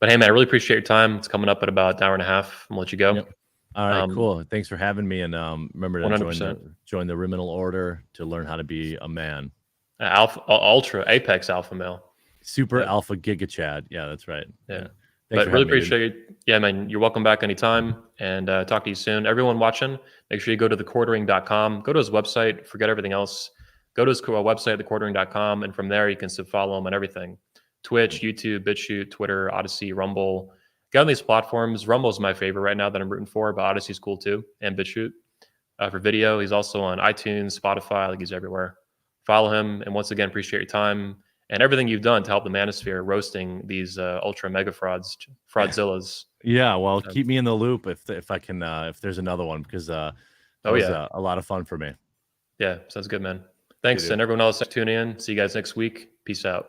But hey, man, I really appreciate your time. It's coming up at about an hour and a half. I'm gonna let you go. Yep. All right, cool. Thanks for having me, and remember to 100%. join the Riminal Order to learn how to be a man. Alpha, ultra, apex alpha male. Super Yeah. alpha giga Chad. Yeah, that's right. Yeah. Thanks But for really having me, dude. appreciate it. Yeah, man, you're welcome back anytime, and talk to you soon. Everyone watching, make sure you go to thequartering.com. Go to his website. Forget everything else. Go to his website, thequartering.com, and from there you can follow him on everything: Twitch, YouTube, BitChute, Twitter, Odyssey, Rumble. Get on these platforms. Rumble's my favorite right now that I'm rooting for, but Odyssey's cool too, and BitChute for video. He's also on iTunes, Spotify. Like, he's everywhere. Follow him, and once again, appreciate your time and everything you've done to help the manosphere roasting these ultra mega fraudzillas. Yeah, well, keep me in the loop if I can if there's another one, because that was a lot of fun for me. Yeah, sounds good, man. Thanks, Dude. and everyone else tuning in. See you guys next week. Peace out.